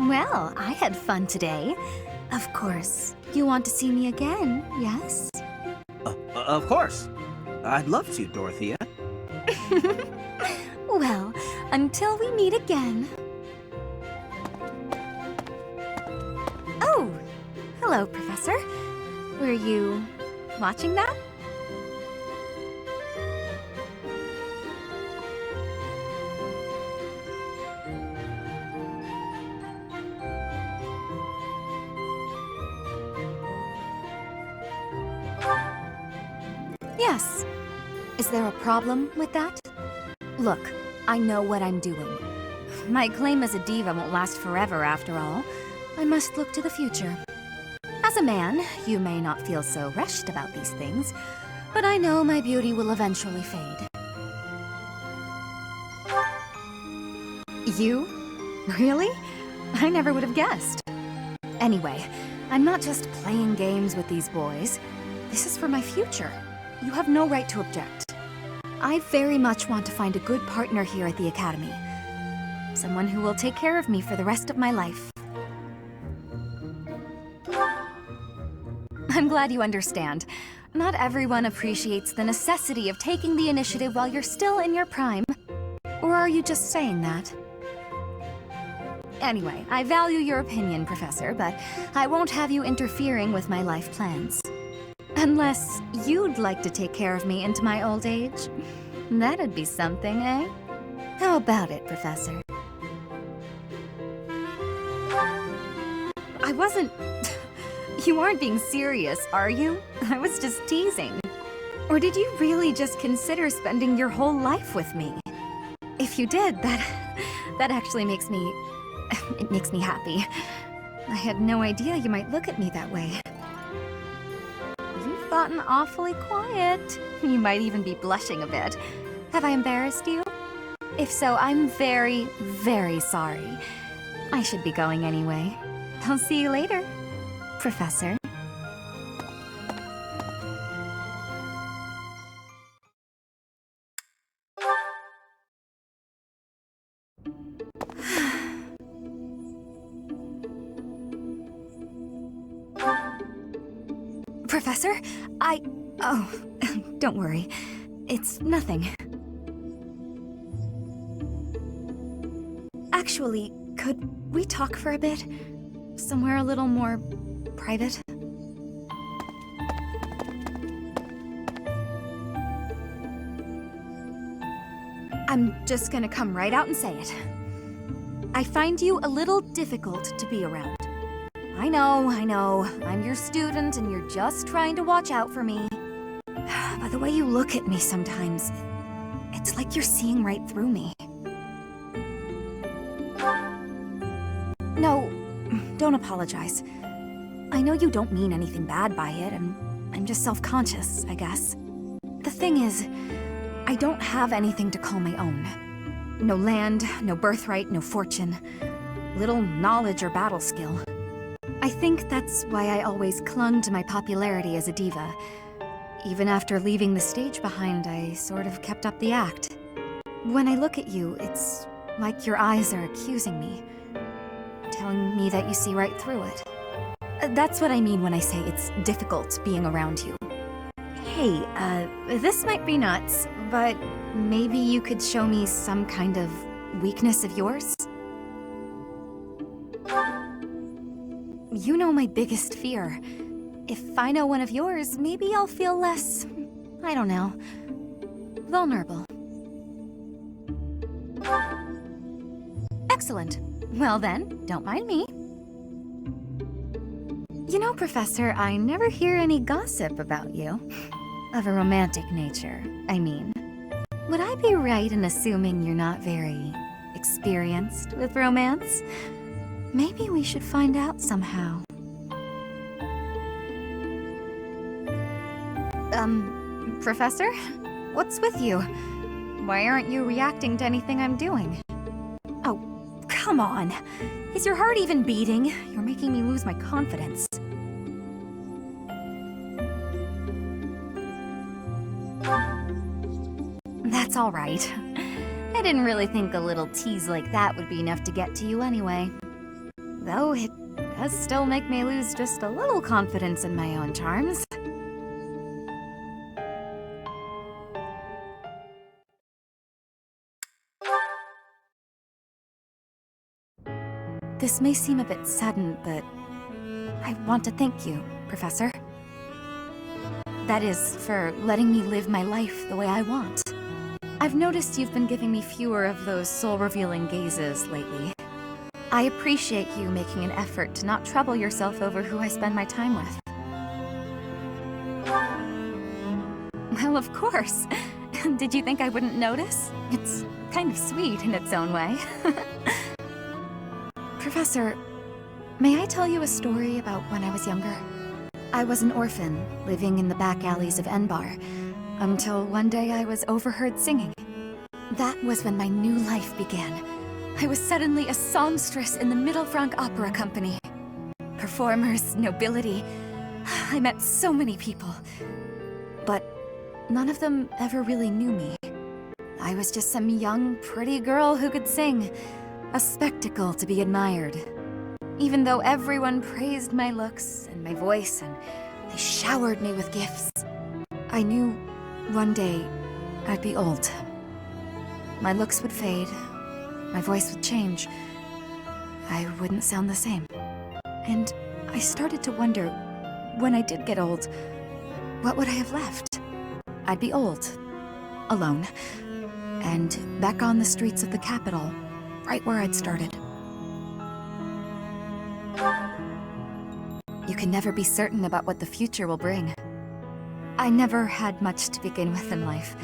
Well, I had fun today. Of course, you want to see me again, yes? Of course. I'd love to, Dorothea. Well, until we meet again. Oh, hello, Professor. Were you watching that? Yes. Is there a problem with that? Look, I know what I'm doing. My claim as a diva won't last forever after all. I must look to the future. As a man, you may not feel so rushed about these things, but I know my beauty will eventually fade. You? Really? I never would have guessed. Anyway, I'm not just playing games with these boys. This is for my future. You have no right to object. I very much want to find a good partner here at the Academy. Someone who will take care of me for the rest of my life. I'm glad you understand. Not everyone appreciates the necessity of taking the initiative while you're still in your prime. Or are you just saying that? Anyway, I value your opinion, Professor, but I won't have you interfering with my life plans. Unless you'd like to take care of me into my old age. That'd be something, eh? How about it, Professor? I wasn't... You aren't being serious, are you? I was just teasing. Or did you really just consider spending your whole life with me? If you did, that actually makes me... It makes me happy. I had no idea you might look at me that way. You've gotten awfully quiet. You might even be blushing a bit. Have I embarrassed you? If so, I'm very, very sorry. I should be going anyway. I'll see you later, Professor. Professor, Oh, don't worry. It's nothing. Actually, could we talk for a bit? Somewhere a little more private? I'm just gonna come right out and say it. I find you a little difficult to be around. I know, I'm your student and you're just trying to watch out for me. But the way you look at me sometimes, it's like you're seeing right through me. No, don't apologize. I know you don't mean anything bad by it, and I'm just self-conscious, I guess. The thing is, I don't have anything to call my own. No land, no birthright, no fortune. Little knowledge or battle skill. I think that's why I always clung to my popularity as a diva. Even after leaving the stage behind, I sort of kept up the act. When I look at you, it's like your eyes are accusing me. Telling me that you see right through it. That's what I mean when I say it's difficult being around you. Hey, this might be nuts, but maybe you could show me some kind of weakness of yours? You know my biggest fear. If I know one of yours, maybe I'll feel less, I don't know, vulnerable. Excellent. Well then, don't mind me. You know, Professor, I never hear any gossip about you. Of a romantic nature, I mean. Would I be right in assuming you're not very experienced with romance? Maybe we should find out somehow. Professor? What's with you? Why aren't you reacting to anything I'm doing? Oh, come on. Is your heart even beating? You're making me lose my confidence. That's all right. I didn't really think a little tease like that would be enough to get to you anyway. though it does still make me lose just a little confidence in my own charms. This may seem a bit sudden, but I want to thank you, Professor. That is, for letting me live my life the way I want. I've noticed you've been giving me fewer of those soul-revealing gazes lately. I appreciate you making an effort to not trouble yourself over who I spend my time with. Well, of course. Did you think I wouldn't notice? It's kind of sweet in its own way. Professor, may I tell you a story about when I was younger? I was an orphan, living in the back alleys of Enbar, until one day I was overheard singing. That was when my new life began. I was suddenly a songstress in the Middle Franc Opera Company. Performers, nobility. I met so many people. But none of them ever really knew me. I was just some young, pretty girl who could sing. A spectacle to be admired. Even though everyone praised my looks and my voice and they showered me with gifts, I knew one day I'd be old. My looks would fade, my voice would change. I wouldn't sound the same. And I started to wonder, when I did get old, what would I have left? I'd be old, alone, and back on the streets of the capital, right where I'd started. You can never be certain about what the future will bring. I never had much to begin with in life,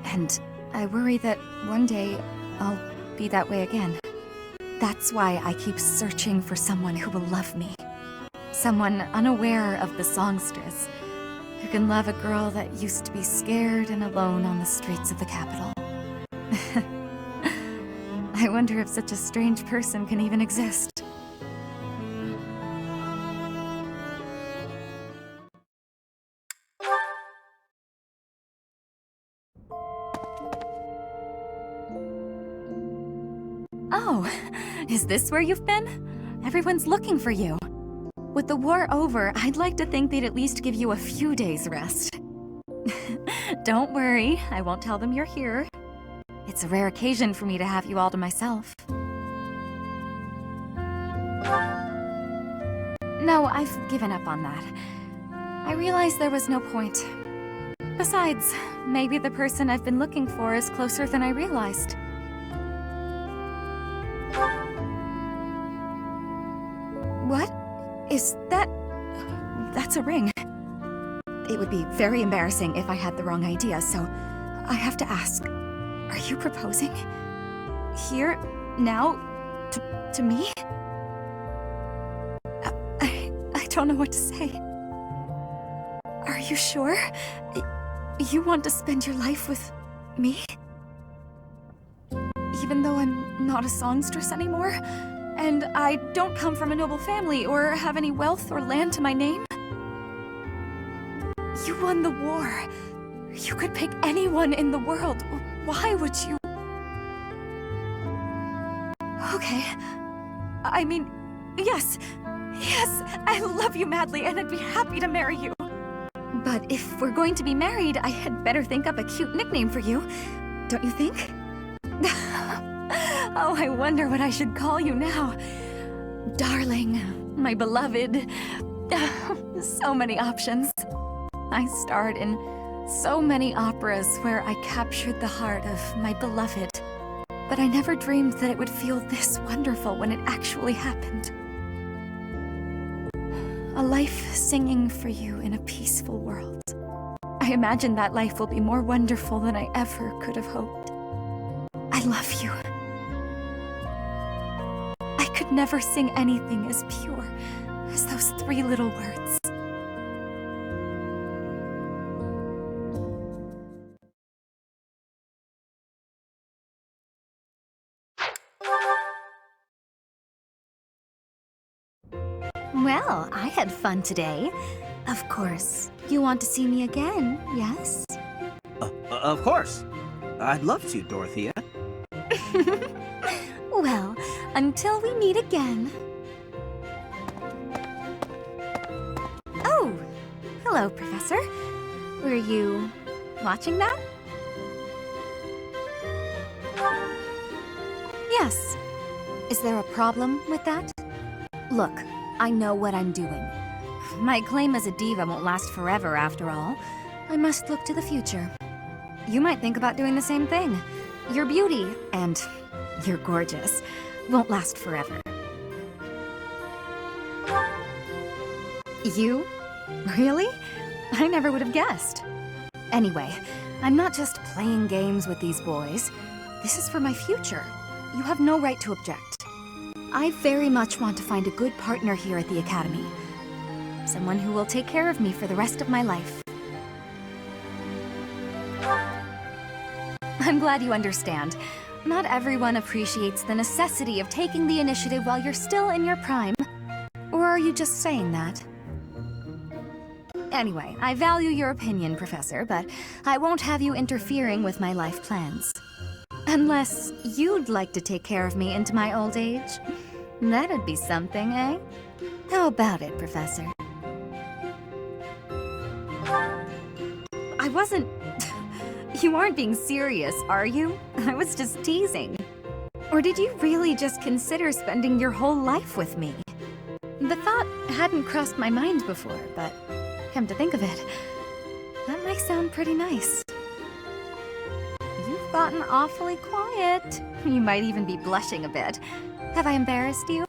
and I worry that one day I'll be that way again. That's why I keep searching for someone who will love me. Someone unaware of the songstress, who can love a girl that used to be scared and alone on the streets of the capital. I wonder if such a strange person can even exist. Oh, is this where you've been? Everyone's looking for you. With the war over, I'd like to think they'd at least give you a few days rest. Don't worry, I won't tell them you're here. It's a rare occasion for me to have you all to myself. No, I've given up on that. I realized there was no point. Besides, maybe the person I've been looking for is closer than I realized. What? Is that... That's a ring. It would be very embarrassing if I had the wrong idea, so I have to ask. Are you proposing? Here? Now? To me? I don't know what to say. Are you sure? You want to spend your life with me? Even though I'm not a songstress anymore? And I don't come from a noble family or have any wealth or land to my name? You won the war. You could pick anyone in the world. Why would you? Okay. I mean, yes. Yes, I love you madly and I'd be happy to marry you. But if we're going to be married, I had better think up a cute nickname for you. Don't you think? Oh, I wonder what I should call you now. Darling, my beloved. So many options. I starred in so many operas where I captured the heart of my beloved. But I never dreamed that it would feel this wonderful when it actually happened. A life singing for you in a peaceful world. I imagine that life will be more wonderful than I ever could have hoped. I love you. I could never sing anything as pure as those 3 little words. Well, I had fun today. Of course. You want to see me again, yes? Of course. I'd love to, Dorathea. Well, until we meet again. Hello, Professor. Were you watching that? Yes. Is there a problem with that? Look, I know what I'm doing. My claim as a diva won't last forever, after all. I must look to the future. You might think about doing the same thing. Your beauty, and you're gorgeous, won't last forever. You? Really? I never would have guessed. Anyway, I'm not just playing games with these boys. This is for my future. You have no right to object. I very much want to find a good partner here at the Academy. Someone who will take care of me for the rest of my life. I'm glad you understand. Not everyone appreciates the necessity of taking the initiative while you're still in your prime. Or are you just saying that? Anyway, I value your opinion, Professor, but I won't have you interfering with my life plans. Unless you'd like to take care of me into my old age. That'd be something, eh? How about it, Professor? I wasn't... You aren't being serious, are you? I was just teasing. Or did you really just consider spending your whole life with me? The thought hadn't crossed my mind before, but come to think of it, that might sound pretty nice. You've gotten awfully quiet. You might even be blushing a bit. Have I embarrassed you?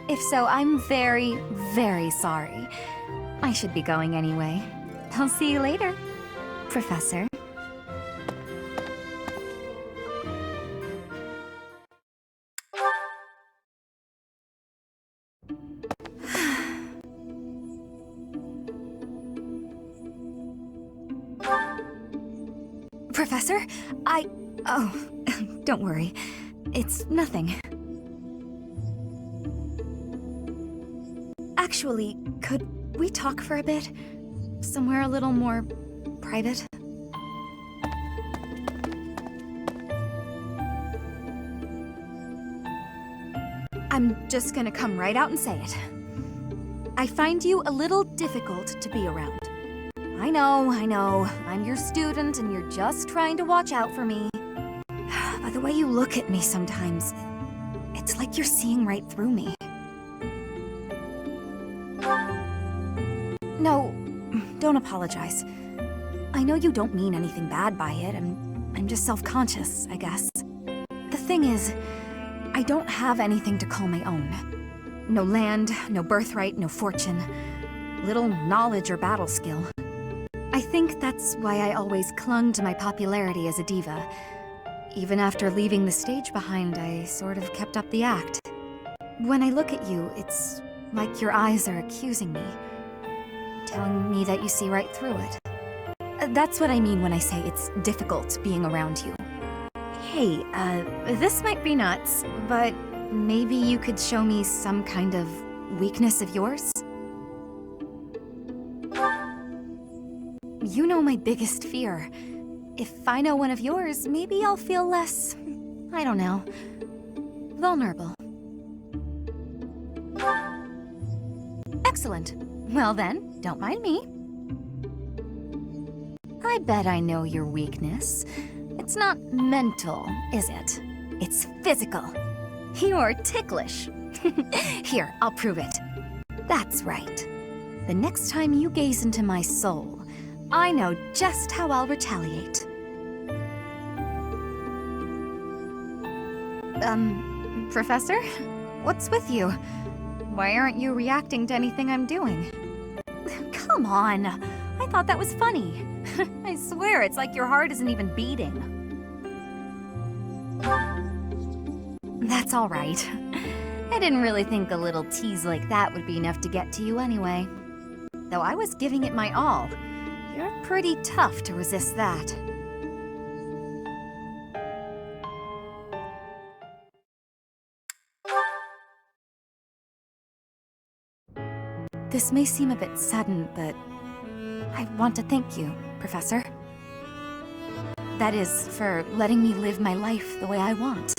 If so, I'm very, very sorry. I should be going anyway. I'll see you later, Professor. Professor, Oh, don't worry. It's nothing. Actually, could we talk for a bit? Somewhere a little more private? I'm just gonna come right out and say it. I find you a little difficult to be around. I know. I'm your student and you're just trying to watch out for me. But the way you look at me sometimes, it's like you're seeing right through me. No, don't apologize. I know you don't mean anything bad by it. I'm just self-conscious, I guess. The thing is, I don't have anything to call my own. No land, no birthright, no fortune. Little knowledge or battle skill. I think that's why I always clung to my popularity as a diva. Even after leaving the stage behind, I sort of kept up the act. When I look at you, it's like your eyes are accusing me. Telling me that you see right through it. That's what I mean when I say it's difficult being around you. Hey, this might be nuts, but maybe you could show me some kind of weakness of yours? You know my biggest fear. If I know one of yours, maybe I'll feel less, I don't know, vulnerable. Excellent. Well then, don't mind me. I bet I know your weakness. It's not mental, is it? It's physical. You're ticklish. Here, I'll prove it. That's right. The next time you gaze into my soul, I know just how I'll retaliate. Professor? What's with you? Why aren't you reacting to anything I'm doing? Come on! I thought that was funny. I swear, it's like your heart isn't even beating. That's all right. I didn't really think a little tease like that would be enough to get to you anyway. Though I was giving it my all. You're pretty tough to resist that. This may seem a bit sudden, but I want to thank you, Professor. That is, for letting me live my life the way I want.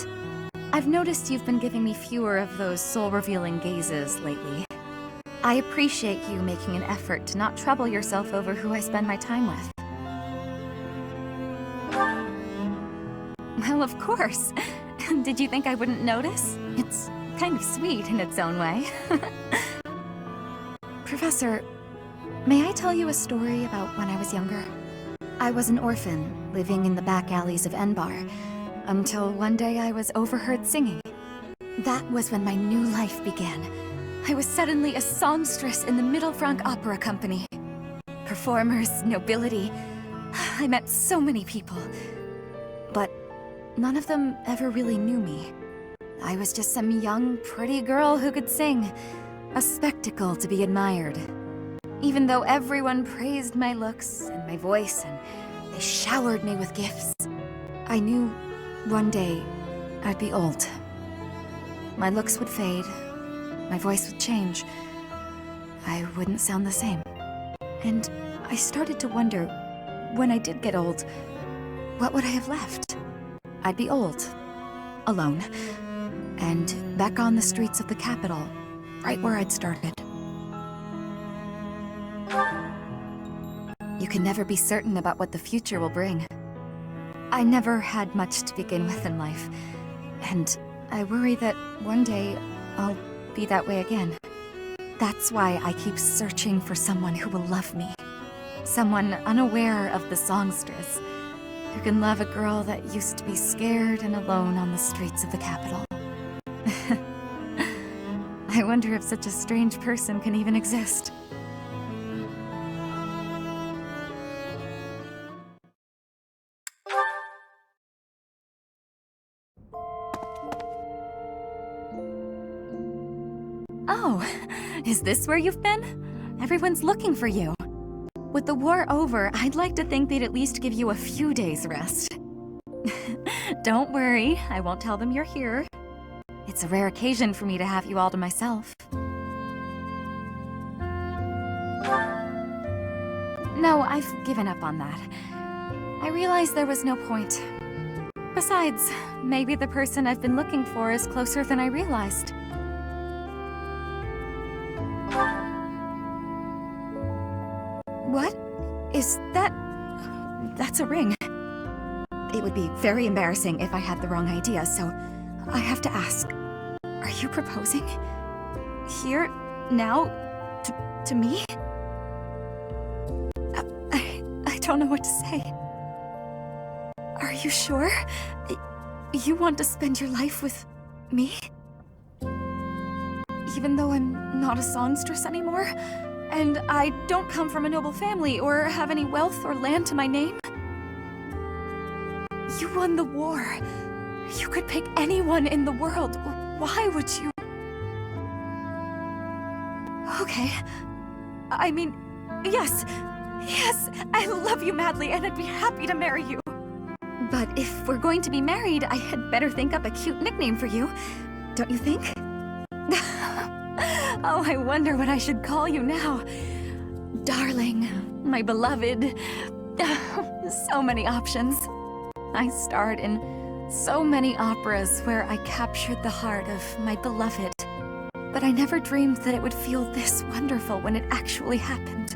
I've noticed you've been giving me fewer of those soul-revealing gazes lately. I appreciate you making an effort to not trouble yourself over who I spend my time with. Well, of course. Did you think I wouldn't notice? It's kind of sweet in its own way. Professor, may I tell you a story about when I was younger? I was an orphan, living in the back alleys of Enbar, until one day I was overheard singing. That was when my new life began. I was suddenly a songstress in the Middle Franc Opera Company. Performers, nobility. I met so many people. But none of them ever really knew me. I was just some young, pretty girl who could sing. A spectacle to be admired. Even though everyone praised my looks and my voice, and they showered me with gifts, I knew one day I'd be old. My looks would fade, my voice would change. I wouldn't sound the same. And I started to wonder, when I did get old, what would I have left? I'd be old, alone, and back on the streets of the capital, right where I'd started. You can never be certain about what the future will bring. I never had much to begin with in life, and I worry that one day I'll be that way again. That's why I keep searching for someone who will love me. Someone unaware of the songstress, who can love a girl that used to be scared and alone on the streets of the capital. I wonder if such a strange person can even exist. Oh, is this where you've been? Everyone's looking for you. With the war over, I'd like to think they'd at least give you a few days rest. Don't worry, I won't tell them you're here. It's a rare occasion for me to have you all to myself. No, I've given up on that. I realized there was no point. Besides, maybe the person I've been looking for is closer than I realized. What? Is that... That's a ring. It would be very embarrassing if I had the wrong idea, so I have to ask. Are you proposing? Here? Now? To me? I don't know what to say. Are you sure? You want to spend your life with me? Even though I'm not a songstress anymore? And I don't come from a noble family or have any wealth or land to my name? You won the war. You could pick anyone in the world. Why would you? Okay. I mean, yes. Yes, I love you madly and I'd be happy to marry you. But if we're going to be married, I had better think up a cute nickname for you. Don't you think? Oh, I wonder what I should call you now. Darling, my beloved. So many options. I starred in so many operas where I captured the heart of my beloved. But I never dreamed that it would feel this wonderful when it actually happened.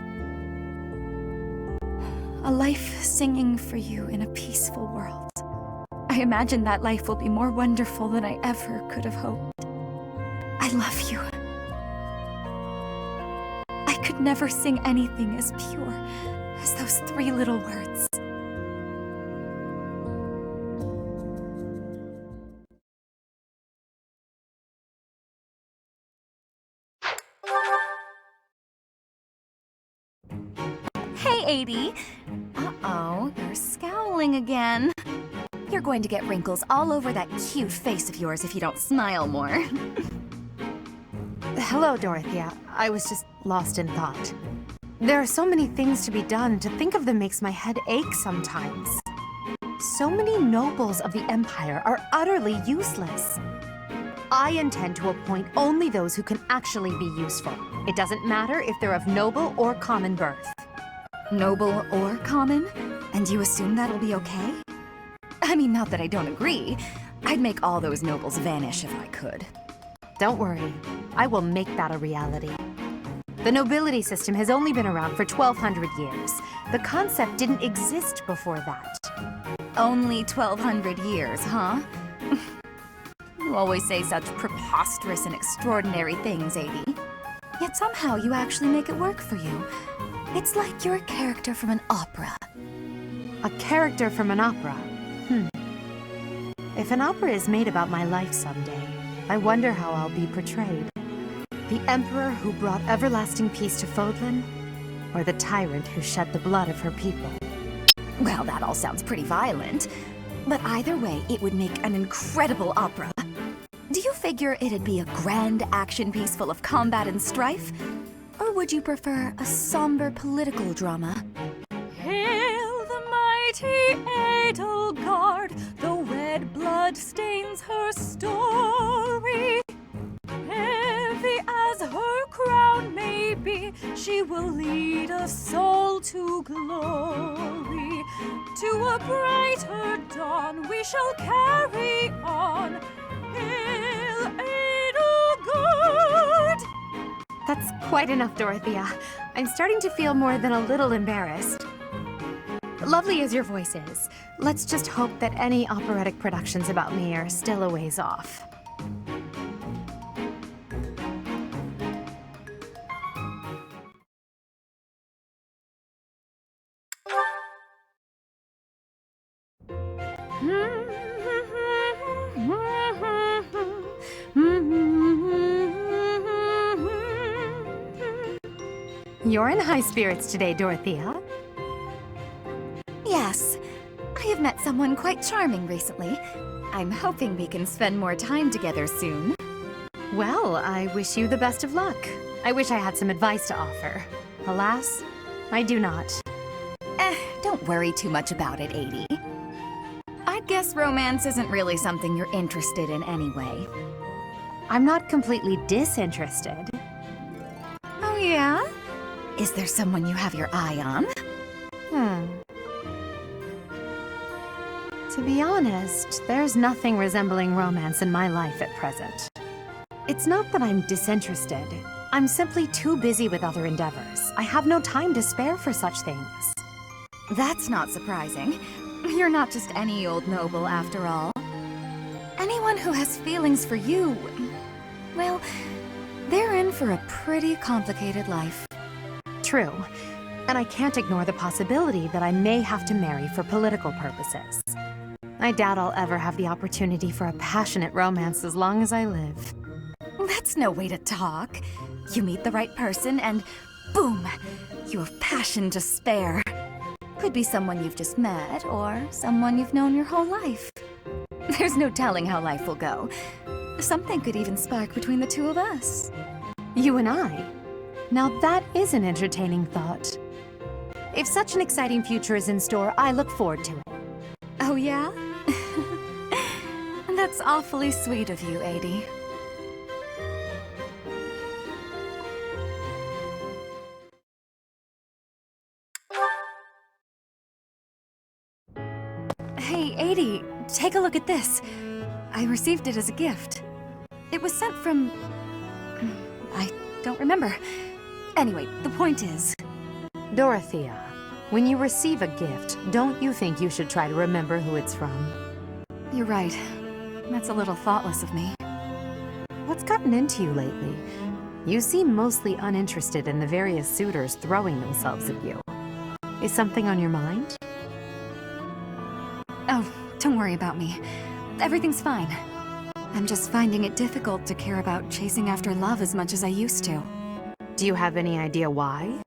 A life singing for you in a peaceful world. I imagine that life will be more wonderful than I ever could have hoped. I love you. I could never sing anything as pure as those 3 little words. Hey, Adie. Uh-oh, you're scowling again. You're going to get wrinkles all over that cute face of yours if you don't smile more. Hello, Dorathea. I was just lost in thought. There are so many things to be done. To think of them makes my head ache sometimes. So many nobles of the Empire are utterly useless. I intend to appoint only those who can actually be useful. It doesn't matter if they're of noble or common birth. Noble or common? And you assume that'll be okay? I mean, not that I don't agree. I'd make all those nobles vanish if I could. Don't worry. I will make that a reality. The nobility system has only been around for 1,200 years. The concept didn't exist before that. Only 1,200 years, huh? You always say such preposterous and extraordinary things, Adie. Yet somehow you actually make it work for you. It's like you're a character from an opera. A character from an opera? If an opera is made about my life someday, I wonder how I'll be portrayed. The emperor who brought everlasting peace to Fodlan? Or the tyrant who shed the blood of her people? Well, that all sounds pretty violent. But either way, it would make an incredible opera. Do you figure it'd be a grand action piece full of combat and strife? Or would you prefer a somber political drama? Hail the mighty Edelgard, the red blood stains her story. Heavy as her crown may be, she will lead a soul to glory. To a brighter dawn we shall carry on. Hail Edelgard! That's quite enough, Dorothea. I'm starting to feel more than a little embarrassed. Lovely as your voice is, let's just hope that any operatic productions about me are still a ways off. You're in high spirits today, Dorothea. Yes, I have met someone quite charming recently. I'm hoping we can spend more time together soon. Well, I wish you the best of luck. I wish I had some advice to offer. Alas, I do not. Don't worry too much about it, Adie. I'd guess romance isn't really something you're interested in anyway. I'm not completely disinterested. Oh yeah? Is there someone you have your eye on? To be honest, there's nothing resembling romance in my life at present. It's not that I'm disinterested. I'm simply too busy with other endeavors. I have no time to spare for such things. That's not surprising. You're not just any old noble, after all. Anyone who has feelings for you, well, they're in for a pretty complicated life. True. And I can't ignore the possibility that I may have to marry for political purposes. I doubt I'll ever have the opportunity for a passionate romance as long as I live. That's no way to talk. You meet the right person and boom, you have passion to spare. Could be someone you've just met or someone you've known your whole life. There's no telling how life will go. Something could even spark between the two of us. You and I? Now that is an entertaining thought. If such an exciting future is in store, I look forward to it. Oh yeah? That's awfully sweet of you, Adie. Hey, Adie, take a look at this. I received it as a gift. It was sent from... I don't remember. Anyway, the point is... Dorothea, when you receive a gift, don't you think you should try to remember who it's from? You're right. That's a little thoughtless of me. What's gotten into you lately? You seem mostly uninterested in the various suitors throwing themselves at you. Is something on your mind? Oh, don't worry about me. Everything's fine. I'm just finding it difficult to care about chasing after love as much as I used to. Do you have any idea why?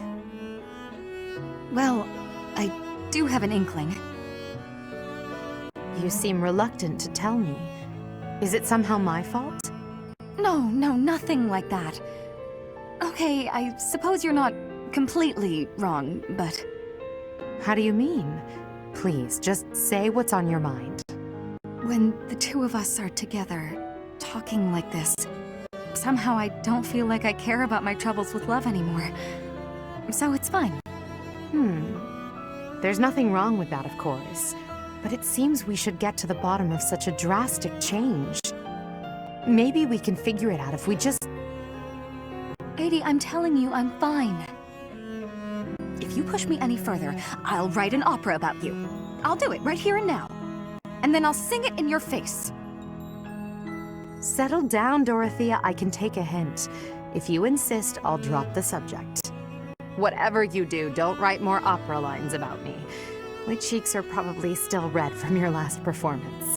Well, I do have an inkling. You seem reluctant to tell me. Is it somehow my fault? No, nothing like that. Okay, I suppose you're not completely wrong, but... How do you mean? Please, just say what's on your mind. When the two of us are together, talking like this, somehow I don't feel like I care about my troubles with love anymore. So it's fine. There's nothing wrong with that, of course. But it seems we should get to the bottom of such a drastic change. Maybe we can figure it out if we just... Adie, I'm telling you, I'm fine. If you push me any further, I'll write an opera about you. I'll do it right here and now. And then I'll sing it in your face. Settle down, Dorothea. I can take a hint. If you insist, I'll drop the subject. Whatever you do, don't write more opera lines about me. My cheeks are probably still red from your last performance.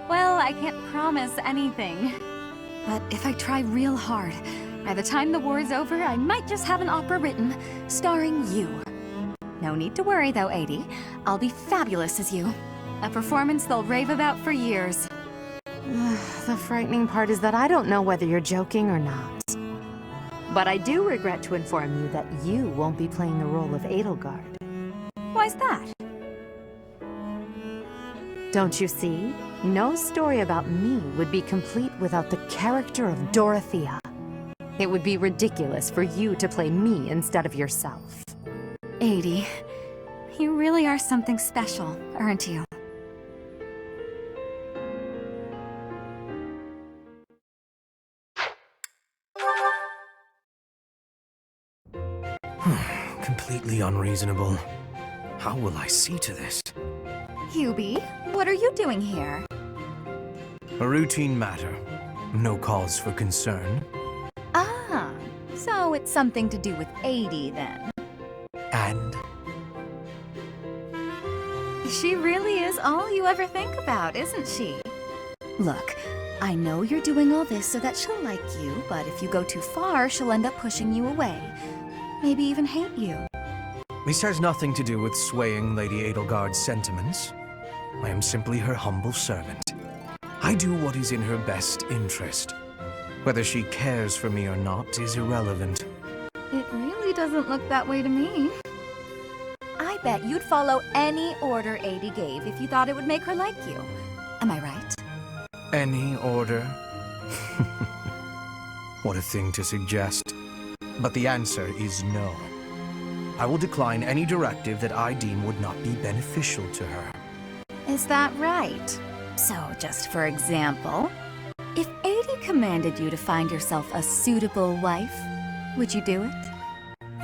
Well, I can't promise anything. But if I try real hard, by the time the war's over, I might just have an opera written, starring you. No need to worry though, Adie. I'll be fabulous as you. A performance they'll rave about for years. The frightening part is that I don't know whether you're joking or not. But I do regret to inform you that you won't be playing the role of Edelgard. Why's that? Don't you see? No story about me would be complete without the character of Dorathea. It would be ridiculous for you to play me instead of yourself. Adie, you really are something special, aren't you? Completely unreasonable. How will I see to this? Hubie, what are you doing here? A routine matter. No cause for concern. Ah, so it's something to do with Adie then. And? She really is all you ever think about, isn't she? Look, I know you're doing all this so that she'll like you, but if you go too far, she'll end up pushing you away. Maybe even hate you. This has nothing to do with swaying Lady Edelgard's sentiments. I am simply her humble servant. I do what is in her best interest. Whether she cares for me or not is irrelevant. It really doesn't look that way to me. I bet you'd follow any order Adie gave if you thought it would make her like you. Am I right? Any order? What a thing to suggest. But the answer is no. I will decline any directive that I deem would not be beneficial to her. Is that right? So, just for example, if Adie commanded you to find yourself a suitable wife, would you do it?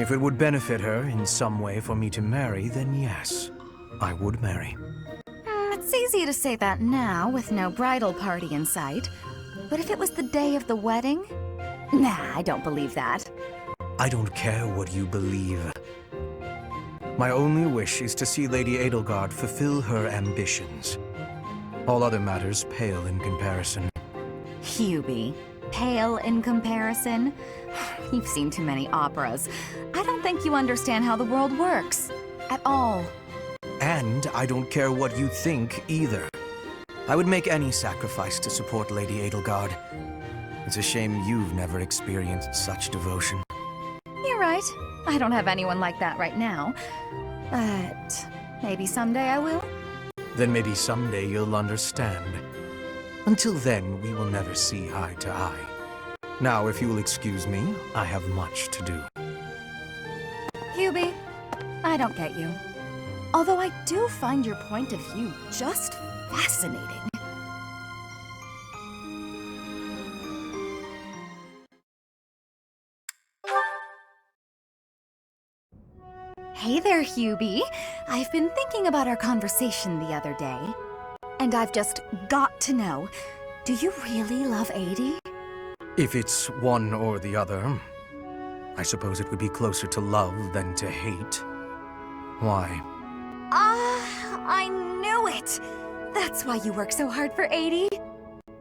If it would benefit her in some way for me to marry, then yes, I would marry. It's easy to say that now, with no bridal party in sight. But if it was the day of the wedding? Nah, I don't believe that. I don't care what you believe. My only wish is to see Lady Edelgard fulfill her ambitions. All other matters pale in comparison. Hubie, pale in comparison? You've seen too many operas. I don't think you understand how the world works. At all. And I don't care what you think either. I would make any sacrifice to support Lady Edelgard. It's a shame you've never experienced such devotion. You're right. I don't have anyone like that right now. But maybe someday I will. Then maybe someday you'll understand. Until then, we will never see eye to eye. Now, if you will excuse me, I have much to do. Hubie, I don't get you. Although I do find your point of view just fascinating. Hey there, Hubie. I've been thinking about our conversation the other day. And I've just got to know, do you really love Adie? If it's one or the other, I suppose it would be closer to love than to hate. Why? Ah, I knew it! That's why you work so hard for Adie.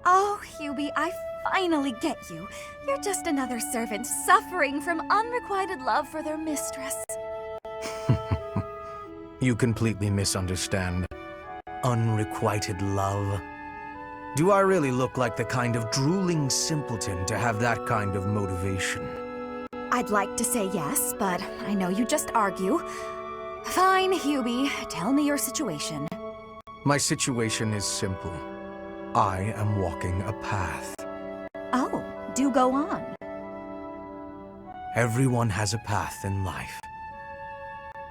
Oh, Hubie, I finally get you. You're just another servant suffering from unrequited love for their mistress. You completely misunderstand. Unrequited love. Do I really look like the kind of drooling simpleton to have that kind of motivation? I'd like to say yes, but I know you just argue. Fine, Hubie, tell me your situation. My situation is simple. I am walking a path. Oh, do go on. Everyone has a path in life.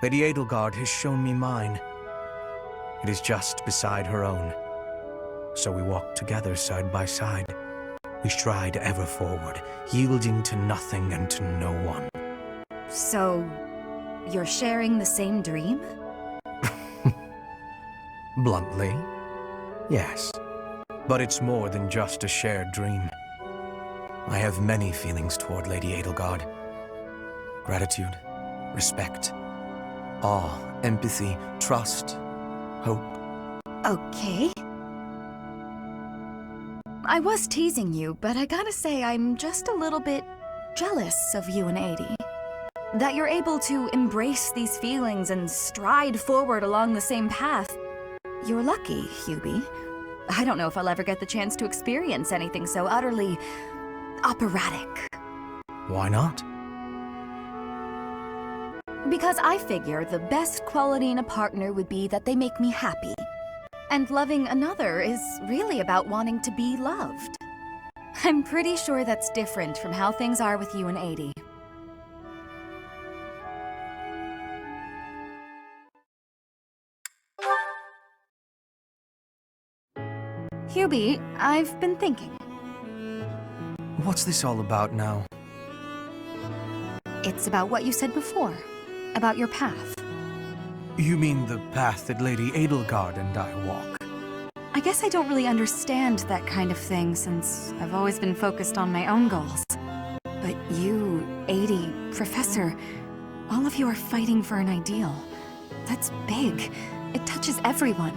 Lady Edelgard has shown me mine. It is just beside her own. So we walk together side by side. We stride ever forward, yielding to nothing and to no one. So, you're sharing the same dream? Bluntly, yes. But it's more than just a shared dream. I have many feelings toward Lady Edelgard. Gratitude, respect, awe, empathy, trust, hope. Okay. I was teasing you, but I gotta say I'm just a little bit jealous of you and Adie. That you're able to embrace these feelings and stride forward along the same path. You're lucky, Hubie. I don't know if I'll ever get the chance to experience anything so utterly operatic. Why not? Because I figure the best quality in a partner would be that they make me happy. And loving another is really about wanting to be loved. I'm pretty sure that's different from how things are with you and Adie. Hubie, I've been thinking. What's this all about now? It's about what you said before, about your path. You mean the path that Lady Edelgard and I walk? I guess I don't really understand that kind of thing since I've always been focused on my own goals. But you, Adie, Professor, all of you are fighting for an ideal. That's big. It touches everyone.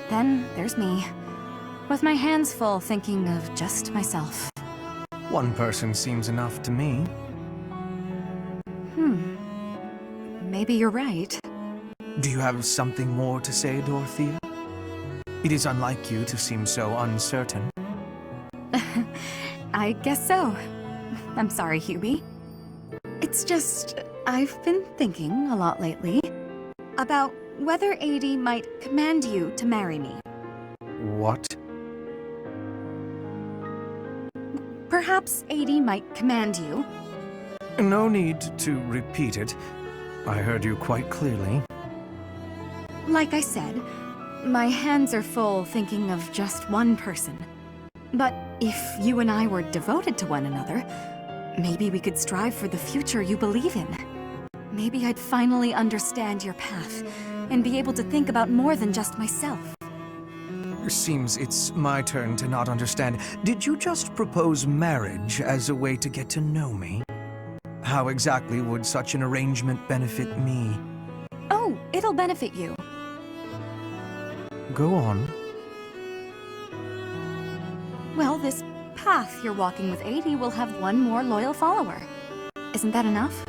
Then there's me, with my hands full thinking of just myself. One person seems enough to me. Maybe you're right. Do you have something more to say, Dorathea? It is unlike you to seem so uncertain. I guess so. I'm sorry, Hubie. It's just, I've been thinking a lot lately about whether Adie might command you to marry me. What? Perhaps Adie might command you. No need to repeat it. I heard you quite clearly. Like I said, my hands are full thinking of just one person. But if you and I were devoted to one another, maybe we could strive for the future you believe in. Maybe I'd finally understand your path and be able to think about more than just myself. Seems it's my turn to not understand. Did you just propose marriage as a way to get to know me? How exactly would such an arrangement benefit me? Oh, it'll benefit you. Go on. Well, this path you're walking with Adie will have one more loyal follower. Isn't that enough?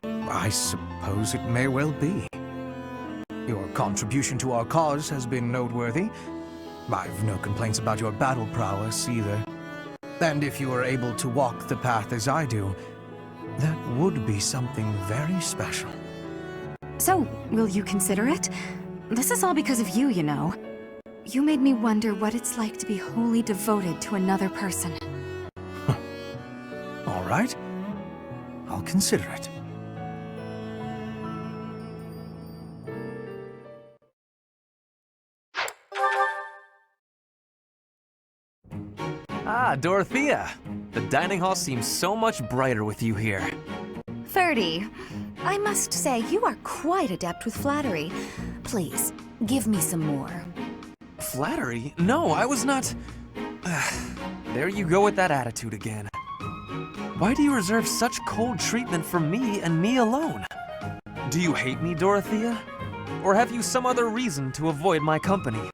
I suppose it may well be. Your contribution to our cause has been noteworthy. I've no complaints about your battle prowess either. And if you are able to walk the path as I do, that would be something very special. So, will you consider it? This is all because of you, you know. You made me wonder what it's like to be wholly devoted to another person. All right. I'll consider it. Ah, Dorathea! The dining hall seems so much brighter with you here. 30. I must say, you are quite adept with flattery. Please, give me some more. Flattery? No, I was not... There you go with that attitude again. Why do you reserve such cold treatment for me and me alone? Do you hate me, Dorathea? Or have you some other reason to avoid my company?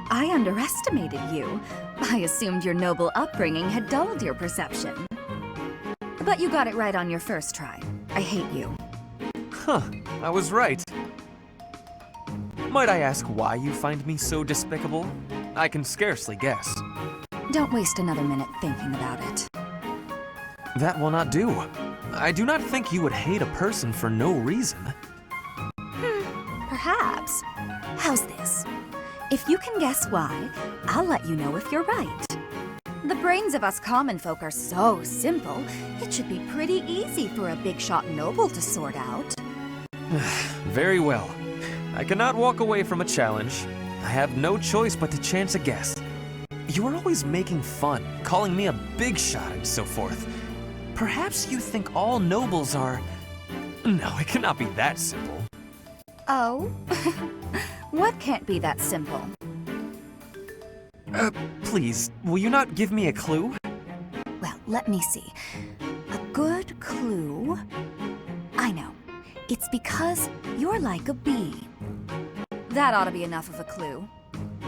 I underestimated you. I assumed your noble upbringing had dulled your perception. But you got it right on your first try. I hate you. Huh, I was right. Might I ask why you find me so despicable? I can scarcely guess. Don't waste another minute thinking about it. That will not do. I do not think you would hate a person for no reason. Perhaps. How's this? If you can guess why, I'll let you know if you're right. The brains of us common folk are so simple, it should be pretty easy for a big shot noble to sort out. Very well. I cannot walk away from a challenge. I have no choice but to chance a guess. You are always making fun, calling me a big shot and so forth. Perhaps you think all nobles are... No, it cannot be that simple. Oh? What can't be that simple? Please, will you not give me a clue? Well, let me see. A good clue? I know. It's because you're like a bee. That ought to be enough of a clue.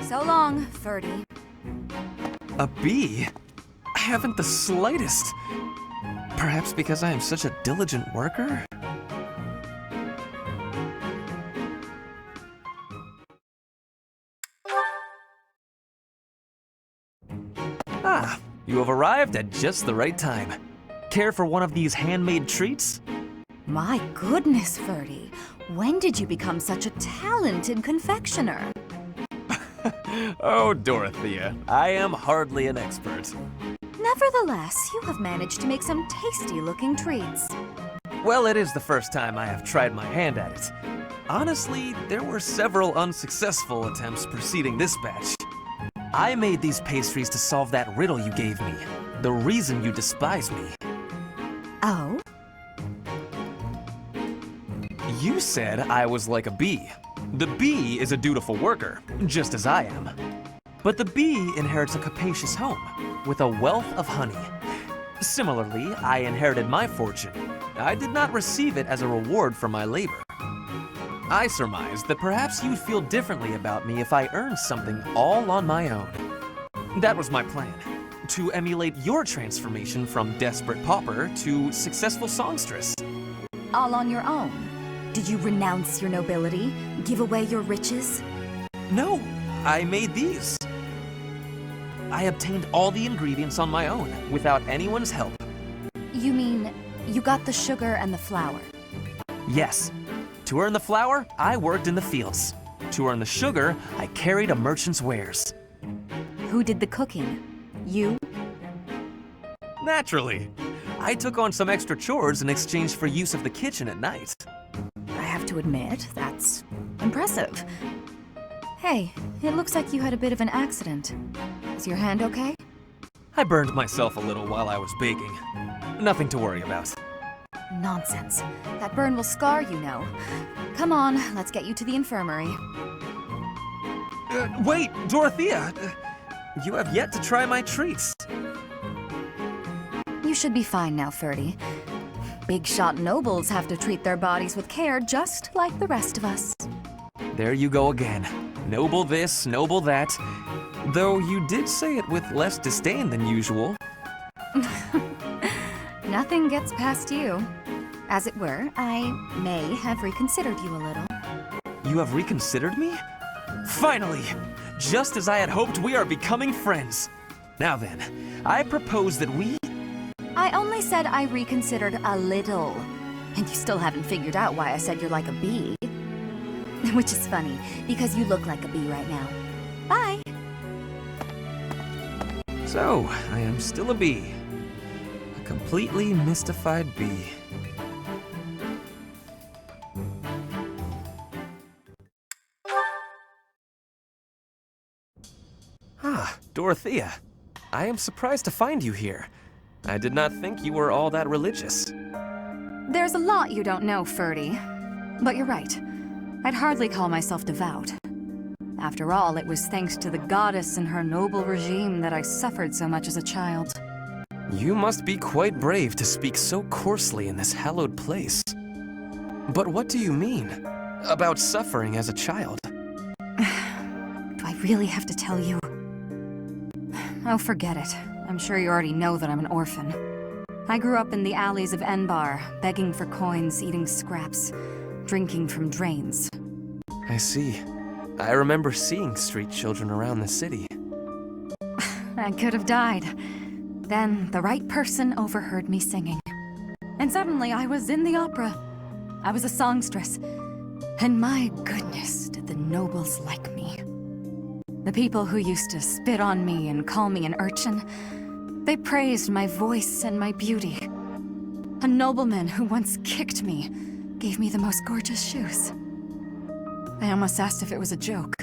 So long, Ferdy. A bee? I haven't the slightest. Perhaps because I am such a diligent worker? Ah, you have arrived at just the right time. Care for one of these handmade treats? My goodness, Ferdy. When did you become such a talented confectioner? Oh, Dorathea, I am hardly an expert. Nevertheless, you have managed to make some tasty-looking treats. Well, it is the first time I have tried my hand at it. Honestly, there were several unsuccessful attempts preceding this batch. I made these pastries to solve that riddle you gave me. The reason you despise me. Oh? You said I was like a bee. The bee is a dutiful worker, just as I am. But the bee inherits a capacious home, with a wealth of honey. Similarly, I inherited my fortune. I did not receive it as a reward for my labor. I surmised that perhaps you'd feel differently about me if I earned something all on my own. That was my plan, to emulate your transformation from desperate pauper to successful songstress. All on your own? Did you renounce your nobility? Give away your riches? No, I made these. I obtained all the ingredients on my own, without anyone's help. You mean, you got the sugar and the flour? Yes. To earn the flour, I worked in the fields. To earn the sugar, I carried a merchant's wares. Who did the cooking? You? Naturally. I took on some extra chores in exchange for use of the kitchen at night. I have to admit, that's impressive. Hey, it looks like you had a bit of an accident. Is your hand okay? I burned myself a little while I was baking. Nothing to worry about. Nonsense. That burn will scar you, know. Come on, let's get you to the infirmary. Wait, Dorathea! You have yet to try my treats. You should be fine now, Ferdy. Big shot nobles have to treat their bodies with care just like the rest of us. There you go again. Noble this, noble that. Though you did say it with less disdain than usual. Nothing gets past you. As it were, I may have reconsidered you a little. You have reconsidered me? Finally! Just as I had hoped, we are becoming friends. Now then, I propose that we... I only said I reconsidered a little. And you still haven't figured out why I said you're like a bee. Which is funny, because you look like a bee right now. Bye! So, I am still a bee. A completely mystified bee. Ah, Dorathea. I am surprised to find you here. I did not think you were all that religious. There's a lot you don't know, Ferdy. But you're right. I'd hardly call myself devout. After all, it was thanks to the goddess and her noble regime that I suffered so much as a child. You must be quite brave to speak so coarsely in this hallowed place. But what do you mean about suffering as a child? Do I really have to tell you? Oh, forget it. I'm sure you already know that I'm an orphan. I grew up in the alleys of Enbar, begging for coins, eating scraps, drinking from drains. I see. I remember seeing street children around the city. I could have died. Then the right person overheard me singing. And suddenly I was in the opera. I was a songstress. And my goodness, did the nobles like me. The people who used to spit on me and call me an urchin, they praised my voice and my beauty. A nobleman who once kicked me gave me the most gorgeous shoes. I almost asked if it was a joke.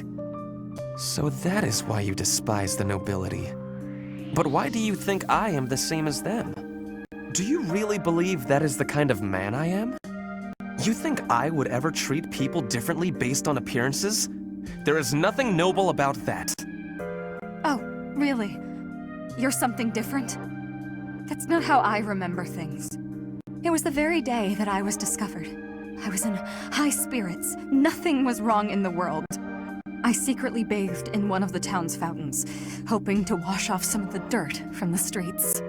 So that is why you despise the nobility. But why do you think I am the same as them? Do you really believe that is the kind of man I am? You think I would ever treat people differently based on appearances? There is nothing noble about that. Oh, really? You're something different? That's not how I remember things. It was the very day that I was discovered. I was in high spirits. Nothing was wrong in the world. I secretly bathed in one of the town's fountains, hoping to wash off some of the dirt from the streets.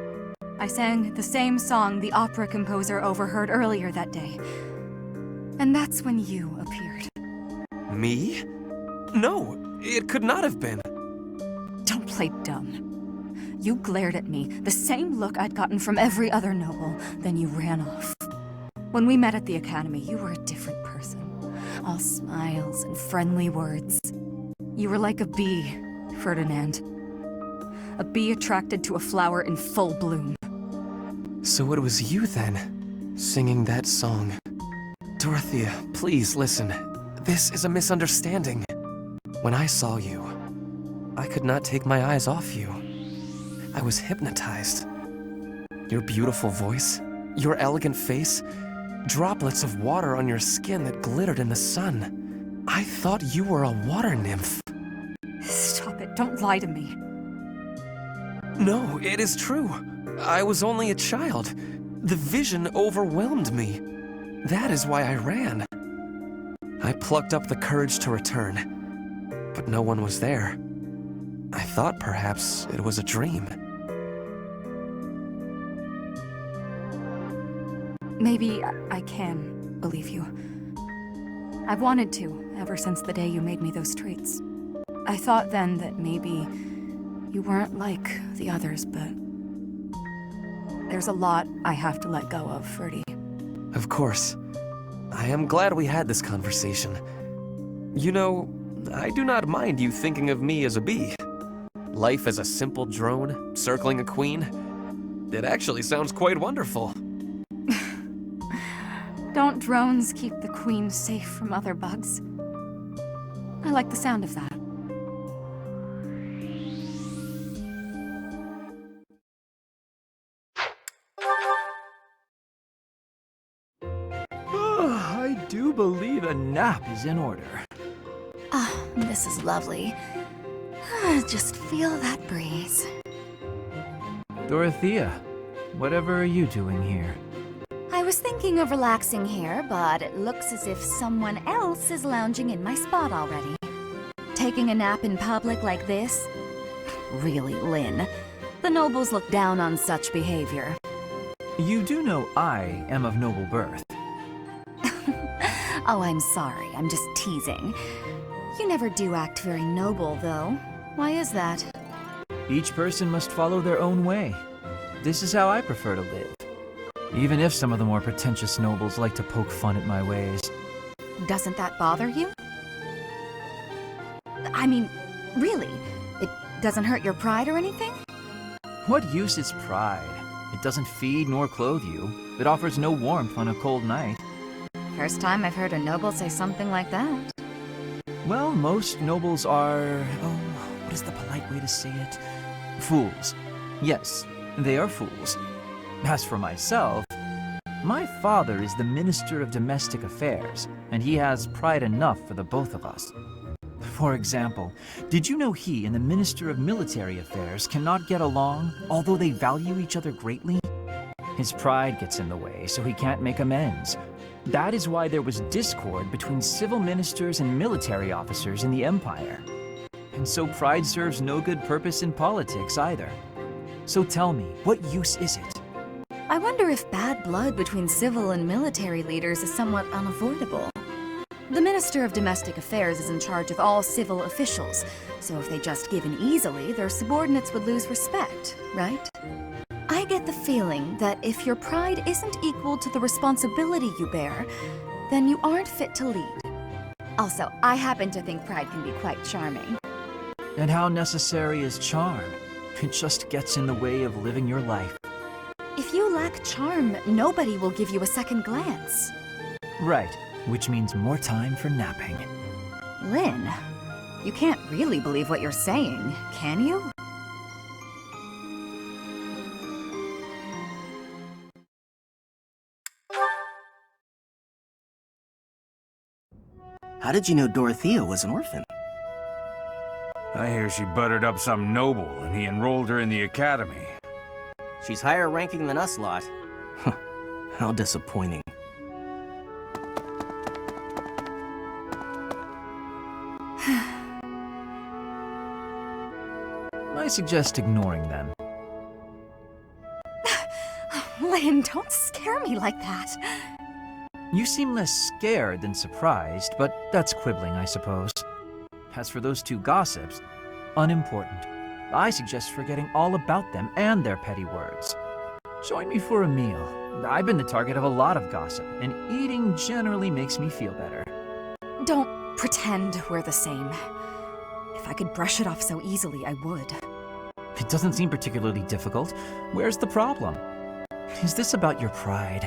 I sang the same song the opera composer overheard earlier that day. And that's when you appeared. Me? No, it could not have been. Don't play dumb. You glared at me, the same look I'd gotten from every other noble, then you ran off. When we met at the academy, you were a different person. All smiles and friendly words. You were like a bee, Ferdinand. A bee attracted to a flower in full bloom. So it was you then, singing that song. Dorathea, please listen. This is a misunderstanding. When I saw you, I could not take my eyes off you. I was hypnotized. Your beautiful voice, your elegant face, droplets of water on your skin that glittered in the sun. I thought you were a water nymph. Stop it, don't lie to me. No, it is true. I was only a child. The vision overwhelmed me. That is why I ran. I plucked up the courage to return, but no one was there. I thought perhaps it was a dream. Maybe I can believe you. I've wanted to, ever since the day you made me those treats. I thought then that maybe you weren't like the others, but there's a lot I have to let go of, Ferdy. Of course. I am glad we had this conversation. You know, I do not mind you thinking of me as a bee. Life as a simple drone, circling a queen. It actually sounds quite wonderful. Don't drones keep the queen safe from other bugs? I like the sound of that. I do believe a nap is in order. Ah, this is lovely. Just feel that breeze. Dorothea, whatever are you doing here? I was thinking of relaxing here, but it looks as if someone else is lounging in my spot already. Taking a nap in public like this? Really, Lynn. The nobles look down on such behavior. You do know I am of noble birth. Oh, I'm sorry. I'm just teasing. You never do act very noble, though. Why is that? Each person must follow their own way. This is how I prefer to live. Even if some of the more pretentious nobles like to poke fun at my ways. Doesn't that bother you? I mean, really? It doesn't hurt your pride or anything? What use is pride? It doesn't feed nor clothe you. It offers no warmth on a cold night. First time I've heard a noble say something like that. Well, most nobles are... oh, what is the polite way to say it? Fools. Yes, they are fools. As for myself, my father is the Minister of Domestic Affairs, and he has pride enough for the both of us. For example, did you know he and the Minister of Military Affairs cannot get along, although they value each other greatly? His pride gets in the way, so he can't make amends. That is why there was discord between civil ministers and military officers in the Empire. And so pride serves no good purpose in politics either. So tell me, what use is it? I wonder if bad blood between civil and military leaders is somewhat unavoidable. The Minister of Domestic Affairs is in charge of all civil officials, so if they just give in easily, their subordinates would lose respect, right? I get the feeling that if your pride isn't equal to the responsibility you bear, then you aren't fit to lead. Also, I happen to think pride can be quite charming. And how necessary is charm? It just gets in the way of living your life. If you lack charm, nobody will give you a second glance. Right, which means more time for napping. Lynn, You can't really believe what you're saying, can you? How did you know Dorothea was an orphan? I hear she buttered up some noble and he enrolled her in the academy. She's higher ranking than us lot. How disappointing. I suggest ignoring them. Lynn, don't scare me like that. You seem less scared than surprised, but that's quibbling, I suppose. As for those two gossips, unimportant. I suggest forgetting all about them and their petty words. Join me for a meal. I've been the target of a lot of gossip, and eating generally makes me feel better. Don't pretend we're the same. If I could brush it off so easily, I would. It doesn't seem particularly difficult. Where's the problem? Is this about your pride?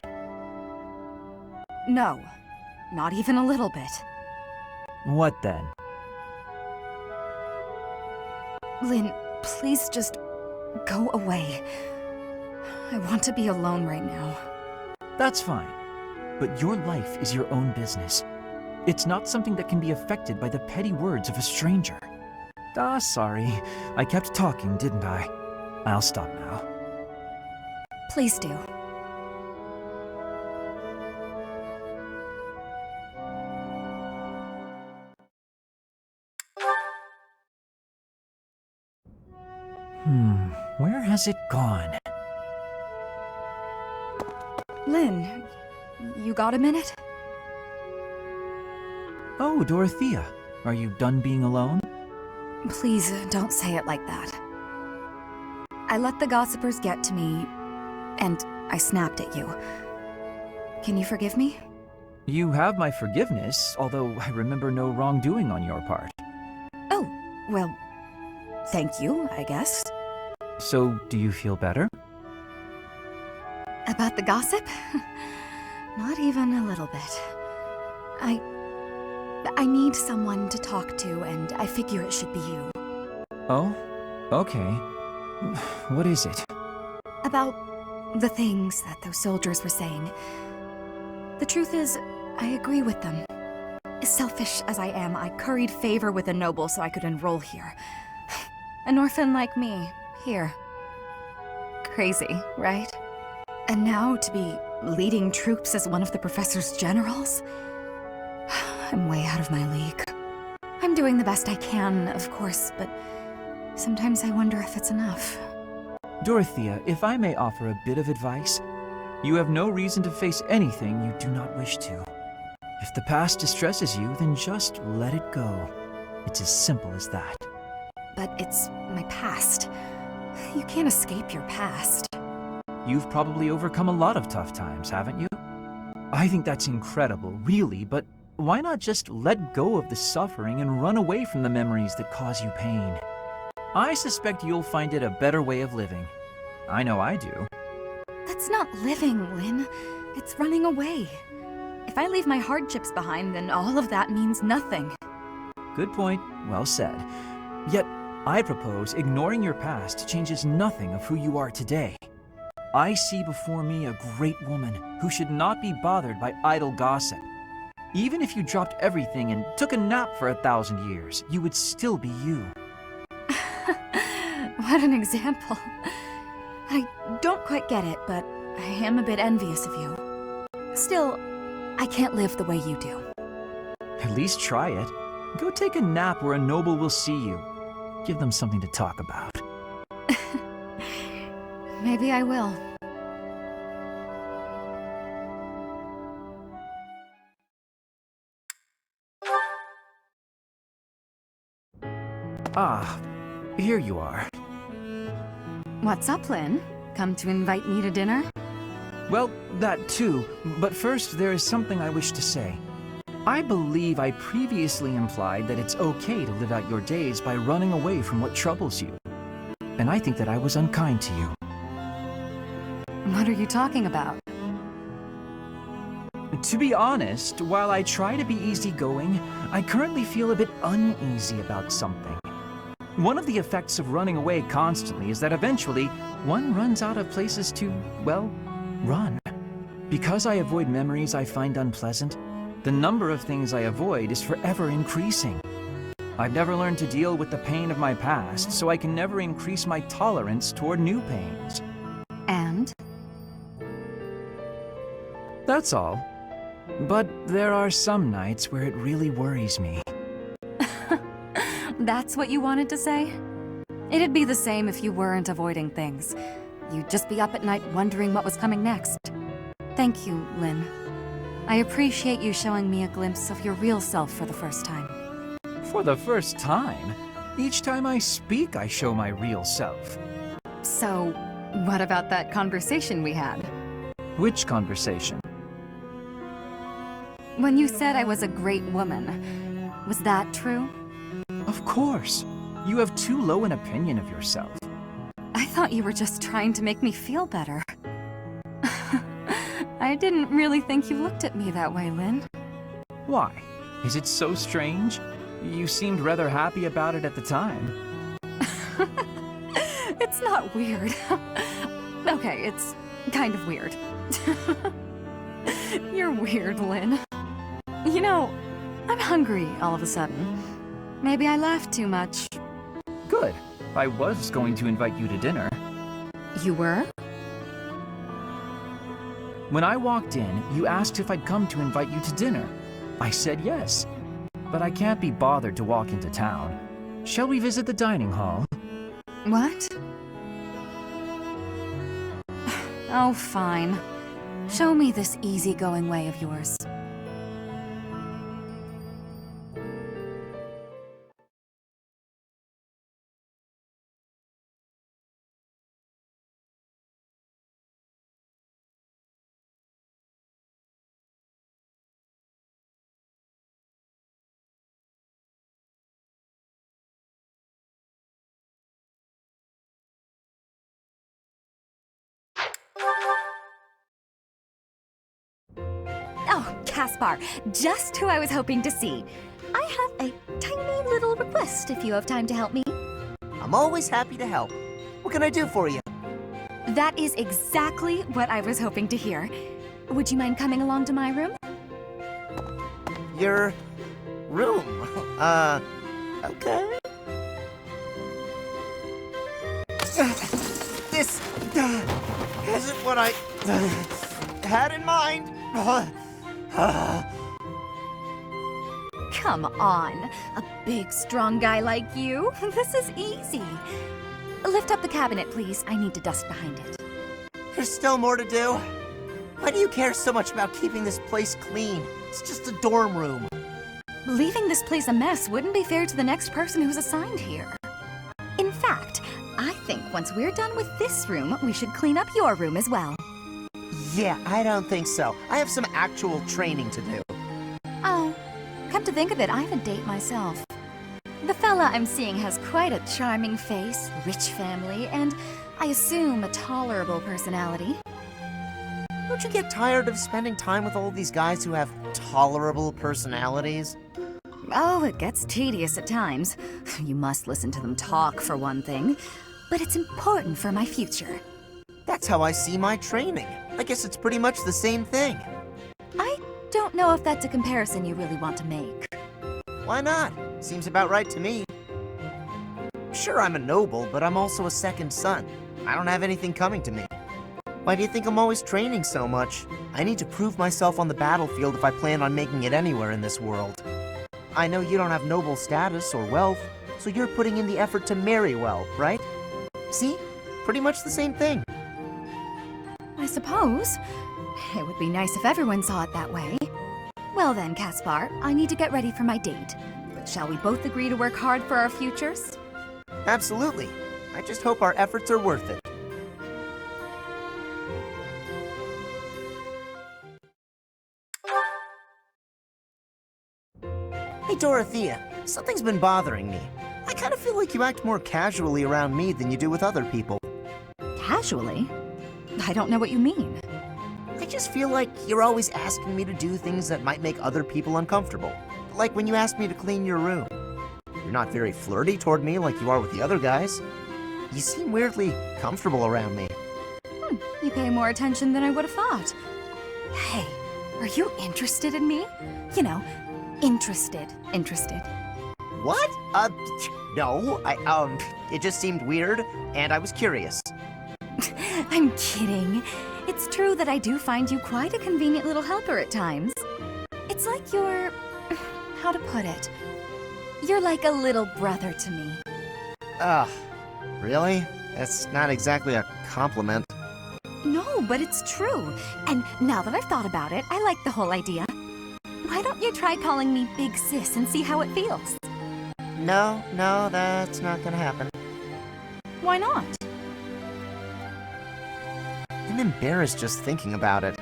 No, not even a little bit. What then? Lynn, please just go away. I want to be alone right now. That's fine. But your life is your own business. It's not something that can be affected by the petty words of a stranger. Sorry. I kept talking, didn't I? I'll stop now. Please do. Where has it gone? Lynn, you got a minute? Oh, Dorothea. Are you done being alone? Please don't say it like that. I let the gossipers get to me, and I snapped at you. Can you forgive me? You have my forgiveness, although I remember no wrongdoing on your part. Oh, well, thank you, I guess. So, do you feel better? About the gossip? Not even a little bit. I need someone to talk to, and I figure it should be you. Oh? Okay. What is it? About the things that those soldiers were saying. The truth is, I agree with them. As selfish as I am, I curried favor with a noble so I could enroll here. An orphan like me, here. Crazy, right? And now to be leading troops as one of the professor's generals? I'm way out of my league. I'm doing the best I can, of course, but sometimes I wonder if it's enough. Dorothea, if I may offer a bit of advice, you have no reason to face anything you do not wish to. If the past distresses you, then just let it go. It's as simple as that. But it's my past. You can't escape your past. You've probably overcome a lot of tough times, haven't you? I think that's incredible, really, but why not just let go of the suffering and run away from the memories that cause you pain? I suspect you'll find it a better way of living. I know I do. That's not living, Lynn. It's running away. If I leave my hardships behind, then all of that means nothing. Good point. Well said. Yet, I propose ignoring your past changes nothing of who you are today. I see before me a great woman who should not be bothered by idle gossip. Even if you dropped everything and took a nap for 1,000 years, you would still be you. What an example. I don't quite get it, but I am a bit envious of you. Still, I can't live the way you do. At least try it. Go take a nap where a noble will see you. Give them something to talk about. Maybe I will. Ah, here you are. What's up, Lynn? Come to invite me to dinner? Well, that too, but first there is something I wish to say. I believe I previously implied that it's okay to live out your days by running away from what troubles you. And I think that I was unkind to you. What are you talking about? To be honest, while I try to be easygoing, I currently feel a bit uneasy about something. One of the effects of running away constantly is that eventually one runs out of places to, well, run. Because I avoid memories I find unpleasant, the number of things I avoid is forever increasing. I've never learned to deal with the pain of my past, so I can never increase my tolerance toward new pains. And? That's all. But there are some nights where it really worries me. That's what you wanted to say? It'd be the same if you weren't avoiding things. You'd just be up at night wondering what was coming next. Thank you, Lynn. I appreciate you showing me a glimpse of your real self for the first time. For the first time? Each time I speak, I show my real self. So, what about that conversation we had? Which conversation? When you said I was a great woman, was that true? Of course. You have too low an opinion of yourself. I thought you were just trying to make me feel better. I didn't really think you looked at me that way, Lynn. Why? Is it so strange? You seemed rather happy about it at the time. It's not weird. Okay, it's kind of weird. You're weird, Lynn. You know, I'm hungry all of a sudden. Maybe I laughed too much. Good. I was going to invite you to dinner. You were? When I walked in, you asked if I'd come to invite you to dinner. I said yes. But I can't be bothered to walk into town. Shall we visit the dining hall? What? Oh, fine. Show me this easygoing way of yours. Oh, Caspar, just who I was hoping to see. I have a tiny little request if you have time to help me. I'm always happy to help. What can I do for you? That is exactly what I was hoping to hear. Would you mind coming along to my room? Your room? Okay. This isn't what I had in mind. Come on, a big, strong guy like you. This is easy. Lift up the cabinet, please. I need to dust behind it. There's still more to do. Why do you care so much about keeping this place clean? It's just a dorm room. Leaving this place a mess wouldn't be fair to the next person who's assigned here. In fact, I think once we're done with this room, we should clean up your room as well. Yeah, I don't think so. I have some actual training to do. Oh, come to think of it, I have a date myself. The fella I'm seeing has quite a charming face, rich family, and I assume a tolerable personality. Don't you get tired of spending time with all these guys who have tolerable personalities? Oh, it gets tedious at times. You must listen to them talk, for one thing. But it's important for my future. That's how I see my training. I guess it's pretty much the same thing. I don't know if that's a comparison you really want to make. Why not? Seems about right to me. Sure, I'm a noble, but I'm also a second son. I don't have anything coming to me. Why do you think I'm always training so much? I need to prove myself on the battlefield if I plan on making it anywhere in this world. I know you don't have noble status or wealth, so you're putting in the effort to marry well, right? See? Pretty much the same thing. I suppose. It would be nice if everyone saw it that way. Well then, Caspar, I need to get ready for my date. But shall we both agree to work hard for our futures? Absolutely. I just hope our efforts are worth it. Hey, Dorathea, something's been bothering me. I kind of feel like you act more casually around me than you do with other people. Casually? I don't know what you mean. I just feel like you're always asking me to do things that might make other people uncomfortable. Like when you asked me to clean your room. You're not very flirty toward me like you are with the other guys. You seem weirdly comfortable around me. You pay more attention than I would have thought. Hey, are you interested in me? You know, interested. What? No, it just seemed weird, and I was curious. I'm kidding. It's true that I do find you quite a convenient little helper at times. It's like you're... how to put it? You're like a little brother to me. Really? That's not exactly a compliment. No, but it's true. And now that I've thought about it, I like the whole idea. Why don't you try calling me Big Sis and see how it feels? No, that's not gonna happen. Why not? I'm embarrassed just thinking about it.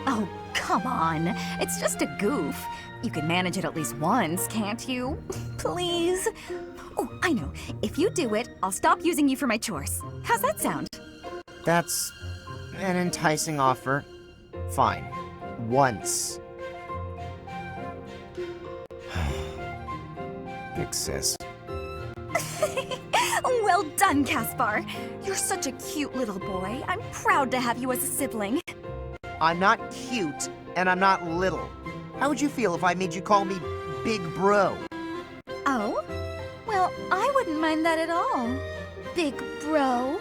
Oh, come on. It's just a goof. You can manage it at least once, can't you? Please? Oh, I know. If you do it, I'll stop using you for my chores. How's that sound? That's an enticing offer. Fine. Once. Big Sis. Well done, Caspar. You're such a cute little boy. I'm proud to have you as a sibling. I'm not cute, and I'm not little. How would you feel if I made you call me Big Bro? Oh? Well, I wouldn't mind that at all. Big bro.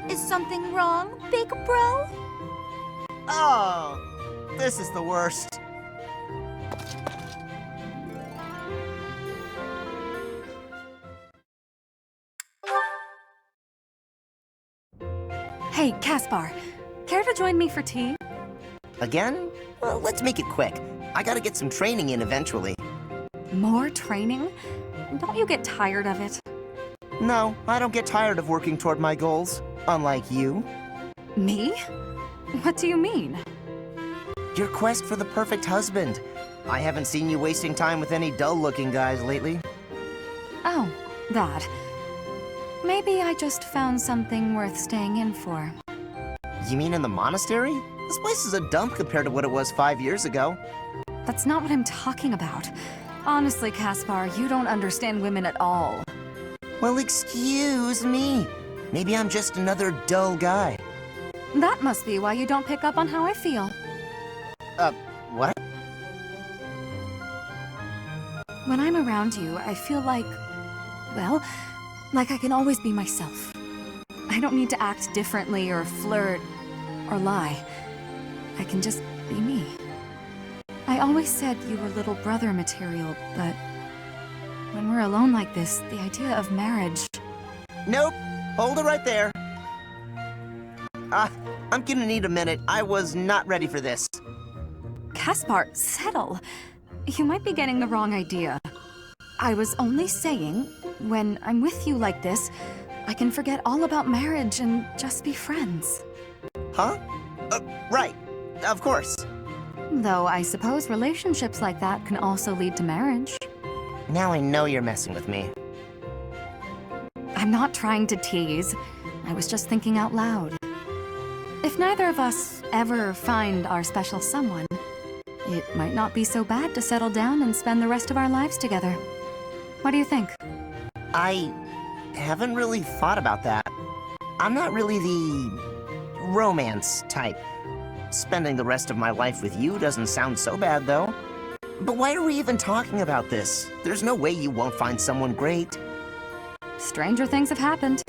Is something wrong, big bro? Oh, this is the worst. Hey, Caspar. Care to join me for tea? Again? Well, let's make it quick. I gotta get some training in eventually. More training? Don't you get tired of it? No, I don't get tired of working toward my goals, unlike you. Me? What do you mean? Your quest for the perfect husband. I haven't seen you wasting time with any dull-looking guys lately. Oh, that. Maybe I just found something worth staying in for. You mean in the monastery? This place is a dump compared to what it was 5 years ago. That's not what I'm talking about. Honestly, Caspar, you don't understand women at all. Well, excuse me. Maybe I'm just another dull guy. That must be why you don't pick up on how I feel. What? When I'm around you, I feel like, well, like I can always be myself. I don't need to act differently or flirt or lie. I can just be me. I always said you were little brother material, but when we're alone like this, the idea of marriage... Nope. Hold it right there. I'm gonna need a minute. I was not ready for this. Caspar, settle. You might be getting the wrong idea. I was only saying, when I'm with you like this, I can forget all about marriage and just be friends. Huh? Right. Of course. Though I suppose relationships like that can also lead to marriage. Now I know you're messing with me. I'm not trying to tease. I was just thinking out loud. If neither of us ever find our special someone, it might not be so bad to settle down and spend the rest of our lives together. What do you think? I haven't really thought about that. I'm not really the romance type. Spending the rest of my life with you doesn't sound so bad, though. But why are we even talking about this? There's no way you won't find someone great. Stranger things have happened.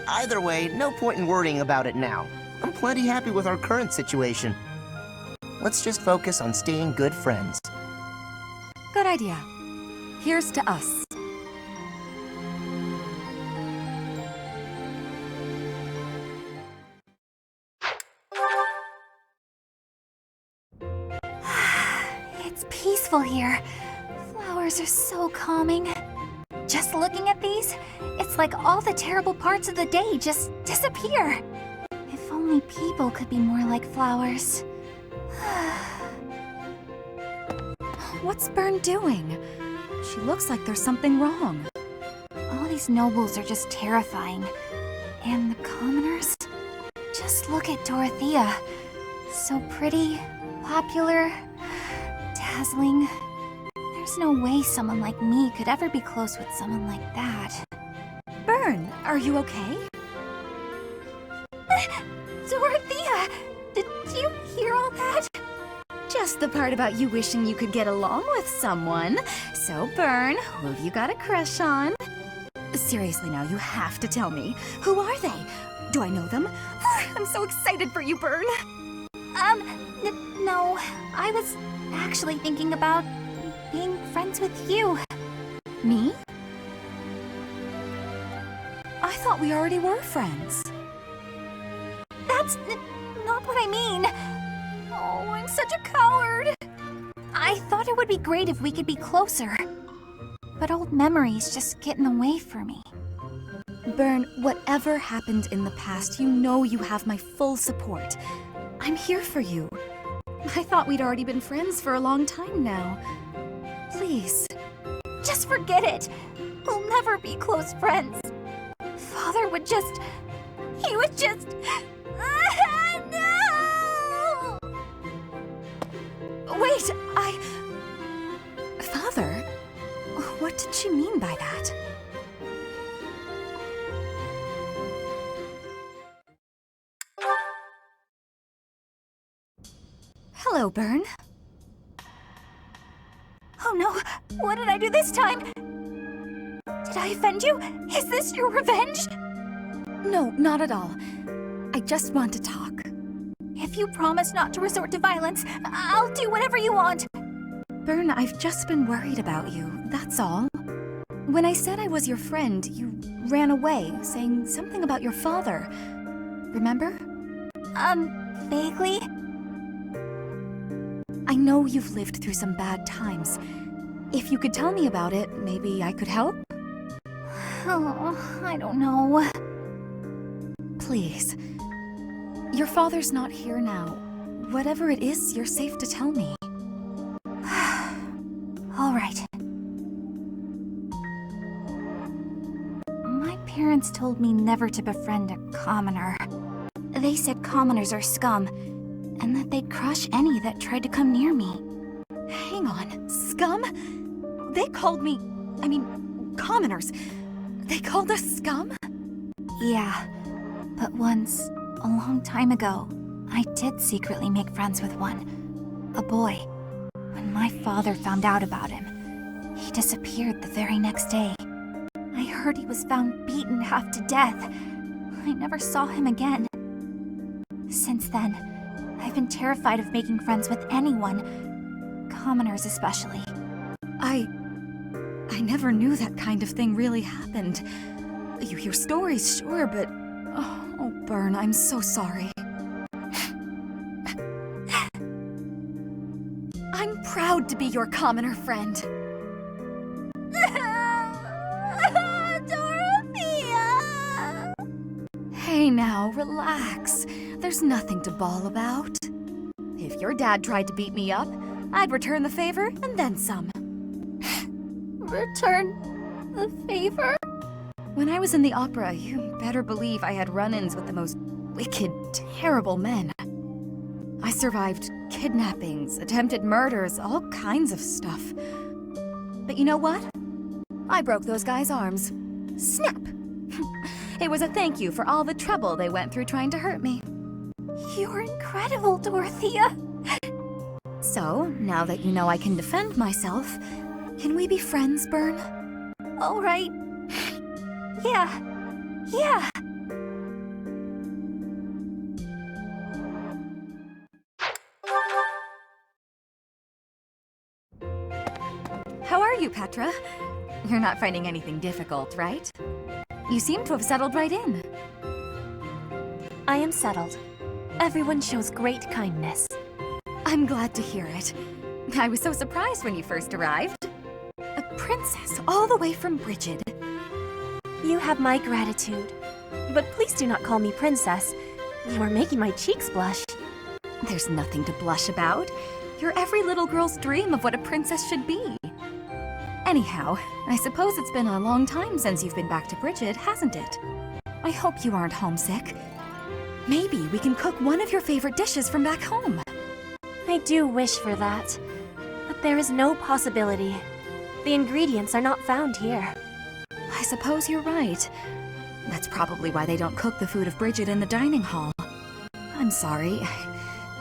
Either way, no point in worrying about it now. I'm plenty happy with our current situation. Let's just focus on staying good friends. Good idea. Here's to us. It's peaceful here. Flowers are so calming. Just looking at these, it's like all the terrible parts of the day just disappear. If only people could be more like flowers. What's Bern doing? She looks like there's something wrong. All these nobles are just terrifying. And the commoners? Just look at Dorathea. So pretty, popular, dazzling. There's no way someone like me could ever be close with someone like that. Bern, are you okay? Dorathea! Did you hear all that? Just the part about you wishing you could get along with someone. So, Bern, who have you got a crush on? Seriously now, you have to tell me. Who are they? Do I know them? I'm so excited for you, Bern. No. I was actually thinking about being friends with you. Me? I thought we already were friends. That's not what I mean. Oh, I'm such a coward. I thought it would be great if we could be closer. But old memories just get in the way for me. Bern, whatever happened in the past, you know you have my full support. I'm here for you. I thought we'd already been friends for a long time now. Please. Just forget it. We'll never be close friends. Father would just... He would just... No! Wait, Father? What did she mean by that? Hello, Bern. Oh no, what did I do this time? Did I offend you? Is this your revenge? No, not at all. I just want to talk. If you promise not to resort to violence, I'll do whatever you want. Bern, I've just been worried about you, that's all. When I said I was your friend, you ran away, saying something about your father. Remember? Vaguely? I know you've lived through some bad times. If you could tell me about it, maybe I could help? Oh, I don't know. Please. Your father's not here now. Whatever it is, you're safe to tell me. All right. My parents told me never to befriend a commoner. They said commoners are scum, and that they'd crush any that tried to come near me. Hang on, scum? They called me... commoners. They called us scum? Yeah, but once, a long time ago, I did secretly make friends with one. A boy. When my father found out about him, he disappeared the very next day. I heard he was found beaten half to death. I never saw him again. Since then, I've been terrified of making friends with anyone, commoners especially. I never knew that kind of thing really happened. You hear stories, sure, but... Oh, Bern, I'm so sorry. I'm proud to be your commoner friend. Dorathea! Hey now, relax. There's nothing to bawl about. If your dad tried to beat me up, I'd return the favor and then some. Return the favor? When I was in the opera, you better believe I had run-ins with the most wicked, terrible men. I survived kidnappings, attempted murders, all kinds of stuff. But you know what? I broke those guys' arms. Snap! It was a thank you for all the trouble they went through trying to hurt me. You're incredible, Dorathea. So, now that you know I can defend myself, can we be friends, Bern? All right. Yeah. How are you, Petra? You're not finding anything difficult, right? You seem to have settled right in. I am settled. Everyone shows great kindness. I'm glad to hear it. I was so surprised when you first arrived. A princess all the way from Brigid. You have my gratitude. But please do not call me princess. You are making my cheeks blush. There's nothing to blush about. You're every little girl's dream of what a princess should be. Anyhow, I suppose it's been a long time since you've been back to Bridget, hasn't it? I hope you aren't homesick. Maybe we can cook one of your favorite dishes from back home. I do wish for that, but there is no possibility. The ingredients are not found here. I suppose you're right. That's probably why they don't cook the food of Bridget in the dining hall. I'm sorry.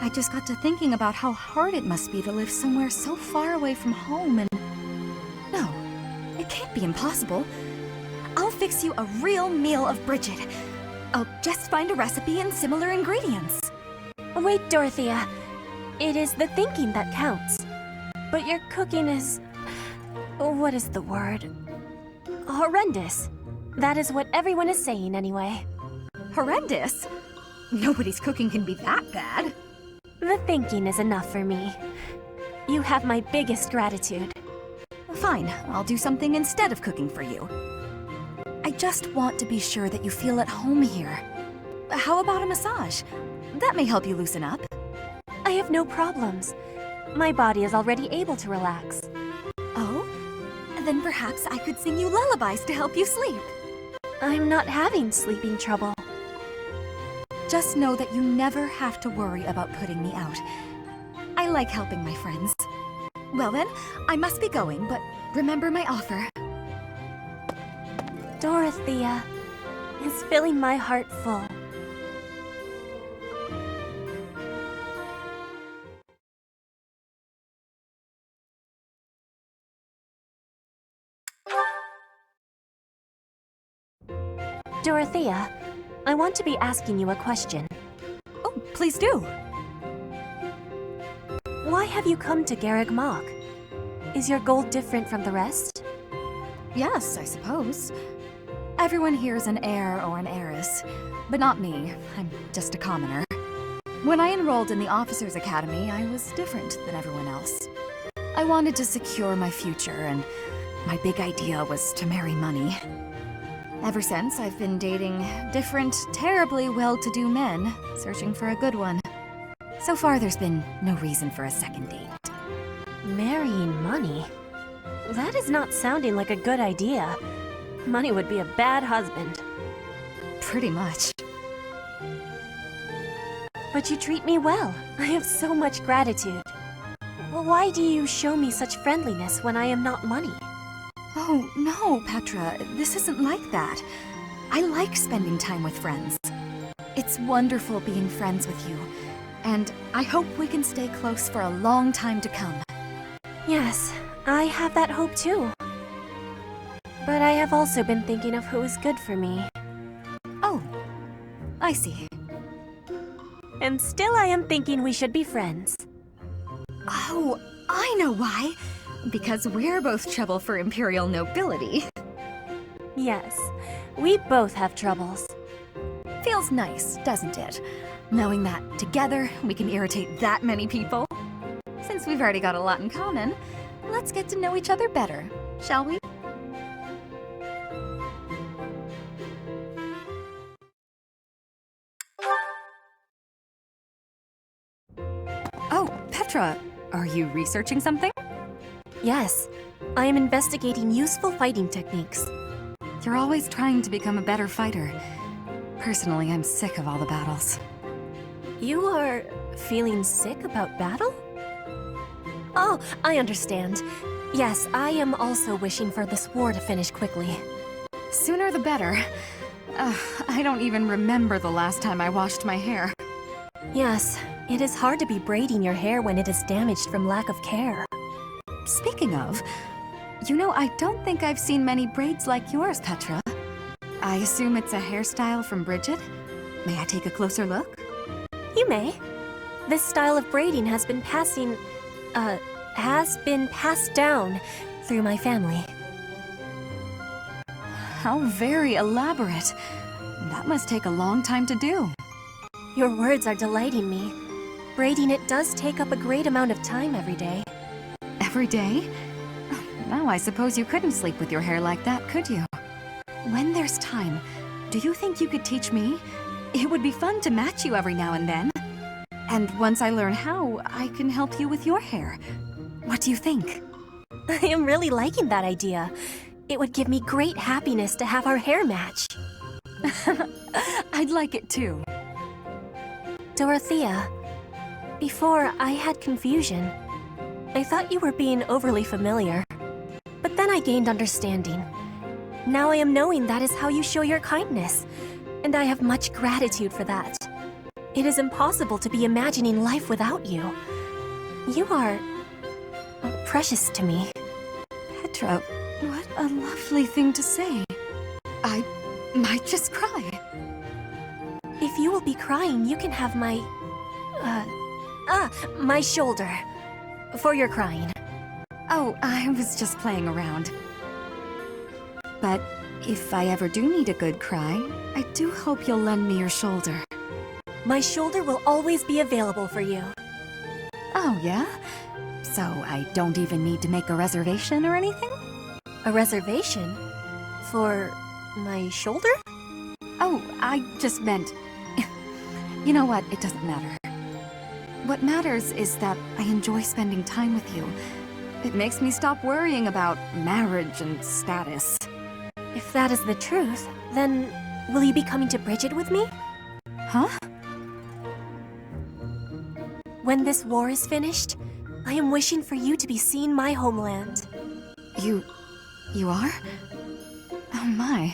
I just got to thinking about how hard it must be to live somewhere so far away from home and... No, it can't be impossible. I'll fix you a real meal of Bridget. I'll just find a recipe and similar ingredients. Wait, Dorothea. It is the thinking that counts. But your cooking is... what is the word? Horrendous. That is what everyone is saying anyway. Horrendous? Nobody's cooking can be that bad. The thinking is enough for me. You have my biggest gratitude. Fine, I'll do something instead of cooking for you. I just want to be sure that you feel at home here. How about a massage? That may help you loosen up. I have no problems. My body is already able to relax. Oh? Then perhaps I could sing you lullabies to help you sleep. I'm not having sleeping trouble. Just know that you never have to worry about putting me out. I like helping my friends. Well then, I must be going, but remember my offer. Dorathea is filling my heart full. Dorathea, I want to be asking you a question. Oh, please do. Why have you come to Garreg Mach? Is your goal different from the rest? Yes, I suppose. Everyone here is an heir or an heiress, but not me. I'm just a commoner. When I enrolled in the Officers' Academy, I was different than everyone else. I wanted to secure my future, and my big idea was to marry money. Ever since, I've been dating different, terribly well-to-do men, searching for a good one. So far, there's been no reason for a second date. Marrying money? That is not sounding like a good idea. Money would be a bad husband. Pretty much. But you treat me well. I have so much gratitude. Well, why do you show me such friendliness when I am not money? Oh, no, Petra. This isn't like that. I like spending time with friends. It's wonderful being friends with you, and I hope we can stay close for a long time to come. Yes, I have that hope too. But I have also been thinking of who is good for me. Oh, I see. And still I am thinking we should be friends. Oh, I know why. Because we're both trouble for Imperial nobility. Yes, we both have troubles. Feels nice, doesn't it? Knowing that together we can irritate that many people. Since we've already got a lot in common, let's get to know each other better, shall we? Oh, Petra, are you researching something? Yes, I am investigating useful fighting techniques. You're always trying to become a better fighter. Personally, I'm sick of all the battles. You are feeling sick about battle? Oh, I understand. Yes, I am also wishing for this war to finish quickly. Sooner the better. I don't even remember the last time I washed my hair. Yes, it is hard to be braiding your hair when it is damaged from lack of care. Speaking of, you know, I don't think I've seen many braids like yours, Petra. I assume it's a hairstyle from Bridget? May I take a closer look? You may. This style of braiding has been passed down through my family. How very elaborate. That must take a long time to do. Your words are delighting me. Braiding it does take up a great amount of time every day. Every day? Now I suppose you couldn't sleep with your hair like that, could you? When there's time, do you think you could teach me? It would be fun to match you every now and then. And once I learn how, I can help you with your hair. What do you think? I am really liking that idea. It would give me great happiness to have our hair match. I'd like it too. Dorathea, before I had confusion. I thought you were being overly familiar. But then I gained understanding. Now I am knowing that is how you show your kindness, and I have much gratitude for that. It is impossible to be imagining life without you. You are precious to me. Petra, what a lovely thing to say. I might just cry. If you will be crying, you can have my... my shoulder. For your crying. Oh, I was just playing around. But if I ever do need a good cry, I do hope you'll lend me your shoulder. My shoulder will always be available for you. Oh, yeah? So I don't even need to make a reservation or anything? A reservation? For my shoulder? Oh, I just meant... You know what? It doesn't matter. What matters is that I enjoy spending time with you. It makes me stop worrying about marriage and status. If that is the truth, then will you be coming to Bridget with me? Huh? When this war is finished, I am wishing for you to be seeing my homeland. You are? Oh my.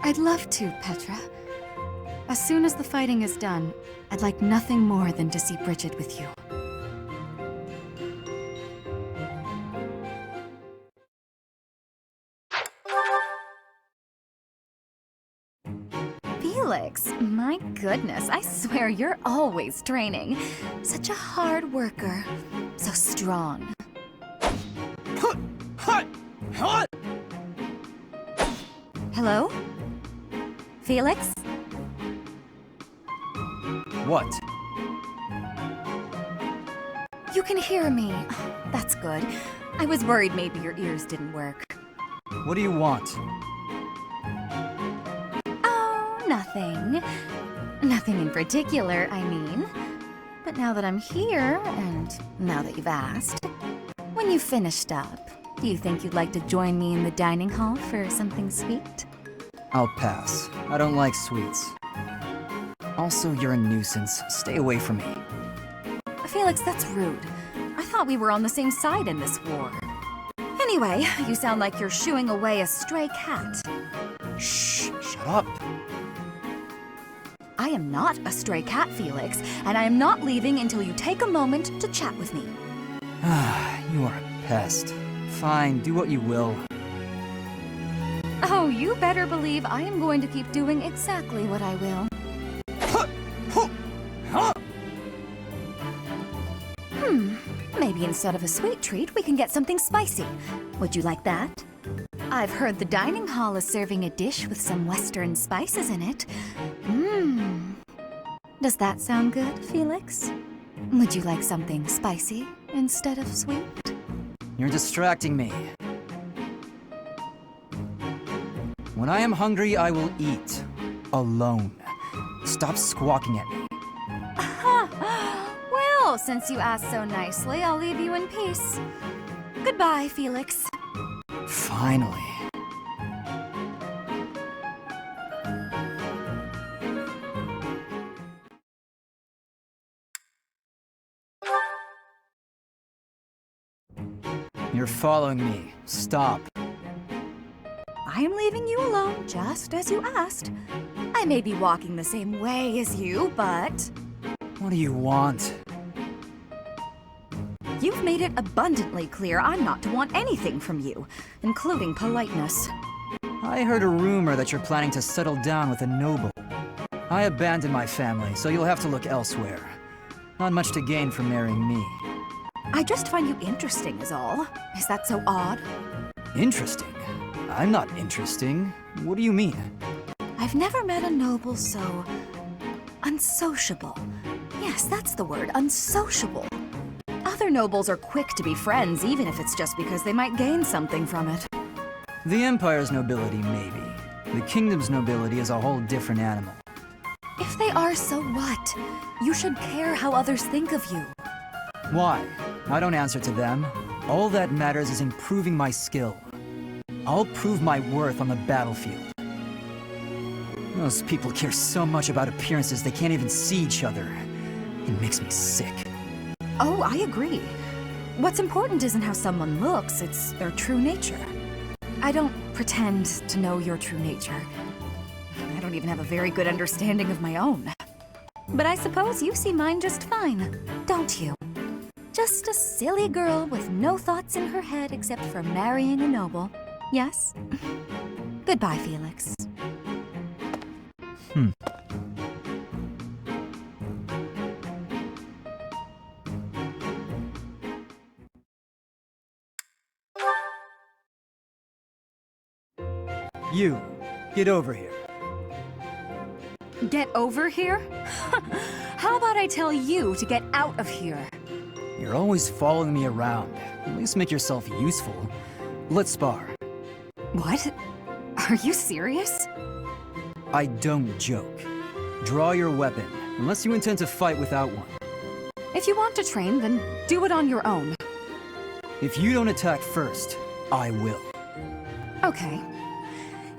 I'd love to, Petra. As soon as the fighting is done, I'd like nothing more than to see Bridget with you. Felix, my goodness, I swear you're always training. Such a hard worker. So strong. Hello? Felix? What? You can hear me. That's good. I was worried maybe your ears didn't work. What do you want? Oh, nothing. Nothing in particular, I mean. But now that I'm here, and now that you've asked, when you've finished up, do you think you'd like to join me in the dining hall for something sweet? I'll pass. I don't like sweets. Also, you're a nuisance. Stay away from me. Felix, that's rude. I thought we were on the same side in this war. Anyway, you sound like you're shooing away a stray cat. Shh, shut up. I am not a stray cat, Felix, and I am not leaving until you take a moment to chat with me. You are a pest. Fine, do what you will. Oh, you better believe I am going to keep doing exactly what I will. Maybe instead of a sweet treat, we can get something spicy. Would you like that? I've heard the dining hall is serving a dish with some Western spices in it. Does that sound good, Felix? Would you like something spicy instead of sweet? You're distracting me. When I am hungry, I will eat. Alone. Stop squawking at me. Well, since you asked so nicely, I'll leave you in peace. Goodbye, Felix. Finally. You're following me. Stop. I am leaving you alone, just as you asked. I may be walking the same way as you, but... What do you want? You've made it abundantly clear I'm not to want anything from you, including politeness. I heard a rumor that you're planning to settle down with a noble. I abandoned my family, so you'll have to look elsewhere. Not much to gain from marrying me. I just find you interesting is all. Is that so odd? Interesting? I'm not interesting. What do you mean? I've never met a noble so... unsociable. Yes, that's the word, unsociable. Other nobles are quick to be friends, even if it's just because they might gain something from it. The Empire's nobility, maybe. The Kingdom's nobility is a whole different animal. If they are, so what? You should care how others think of you. Why? I don't answer to them. All that matters is improving my skill. I'll prove my worth on the battlefield. Those people care so much about appearances they can't even see each other. It makes me sick. Oh, I agree. What's important isn't how someone looks, it's their true nature. I don't pretend to know your true nature. I don't even have a very good understanding of my own. But I suppose you see mine just fine, don't you? Just a silly girl with no thoughts in her head except for marrying a noble. Yes? Goodbye, Felix. You, get over here. Get over here? How about I tell you to get out of here? You're always following me around. At least make yourself useful. Let's spar. What? Are you serious? I don't joke. Draw your weapon, unless you intend to fight without one. If you want to train, then do it on your own. If you don't attack first, I will. Okay.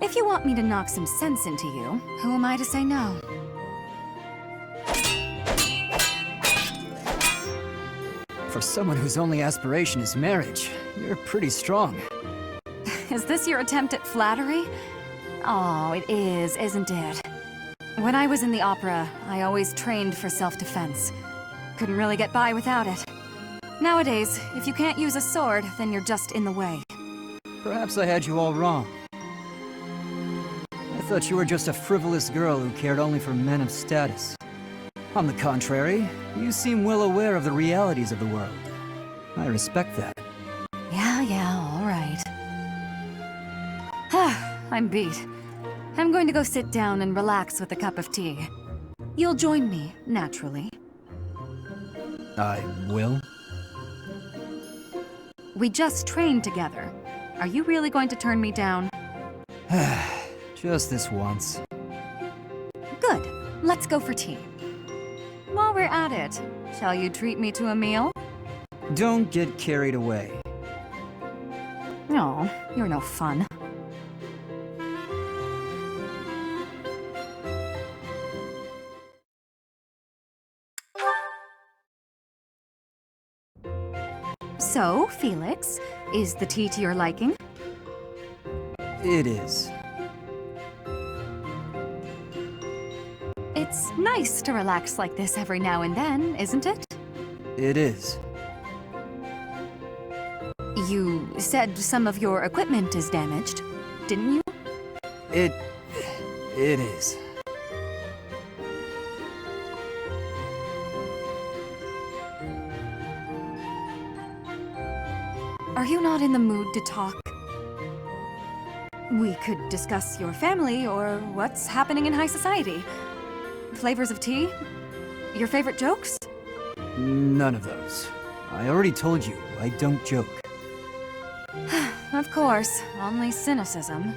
If you want me to knock some sense into you, who am I to say no? For someone whose only aspiration is marriage, you're pretty strong. Is this your attempt at flattery? Oh, it is, isn't it? When I was in the opera, I always trained for self-defense. Couldn't really get by without it. Nowadays, if you can't use a sword, then you're just in the way. Perhaps I had you all wrong. I thought you were just a frivolous girl who cared only for men of status. On the contrary, you seem well aware of the realities of the world. I respect that. Yeah, all right. I'm beat. I'm going to go sit down and relax with a cup of tea. You'll join me, naturally. I will? We just trained together. Are you really going to turn me down? Just this once. Good. Let's go for tea. While we're at it, shall you treat me to a meal? Don't get carried away. No, you're no fun. So, Felix, is the tea to your liking? It is. It's nice to relax like this every now and then, isn't it? It is. You said some of your equipment is damaged, didn't you? It is. Are you not in the mood to talk? We could discuss your family or what's happening in high society. Flavors of tea? Your favorite jokes? None of those. I already told you, I don't joke. Of course, only cynicism.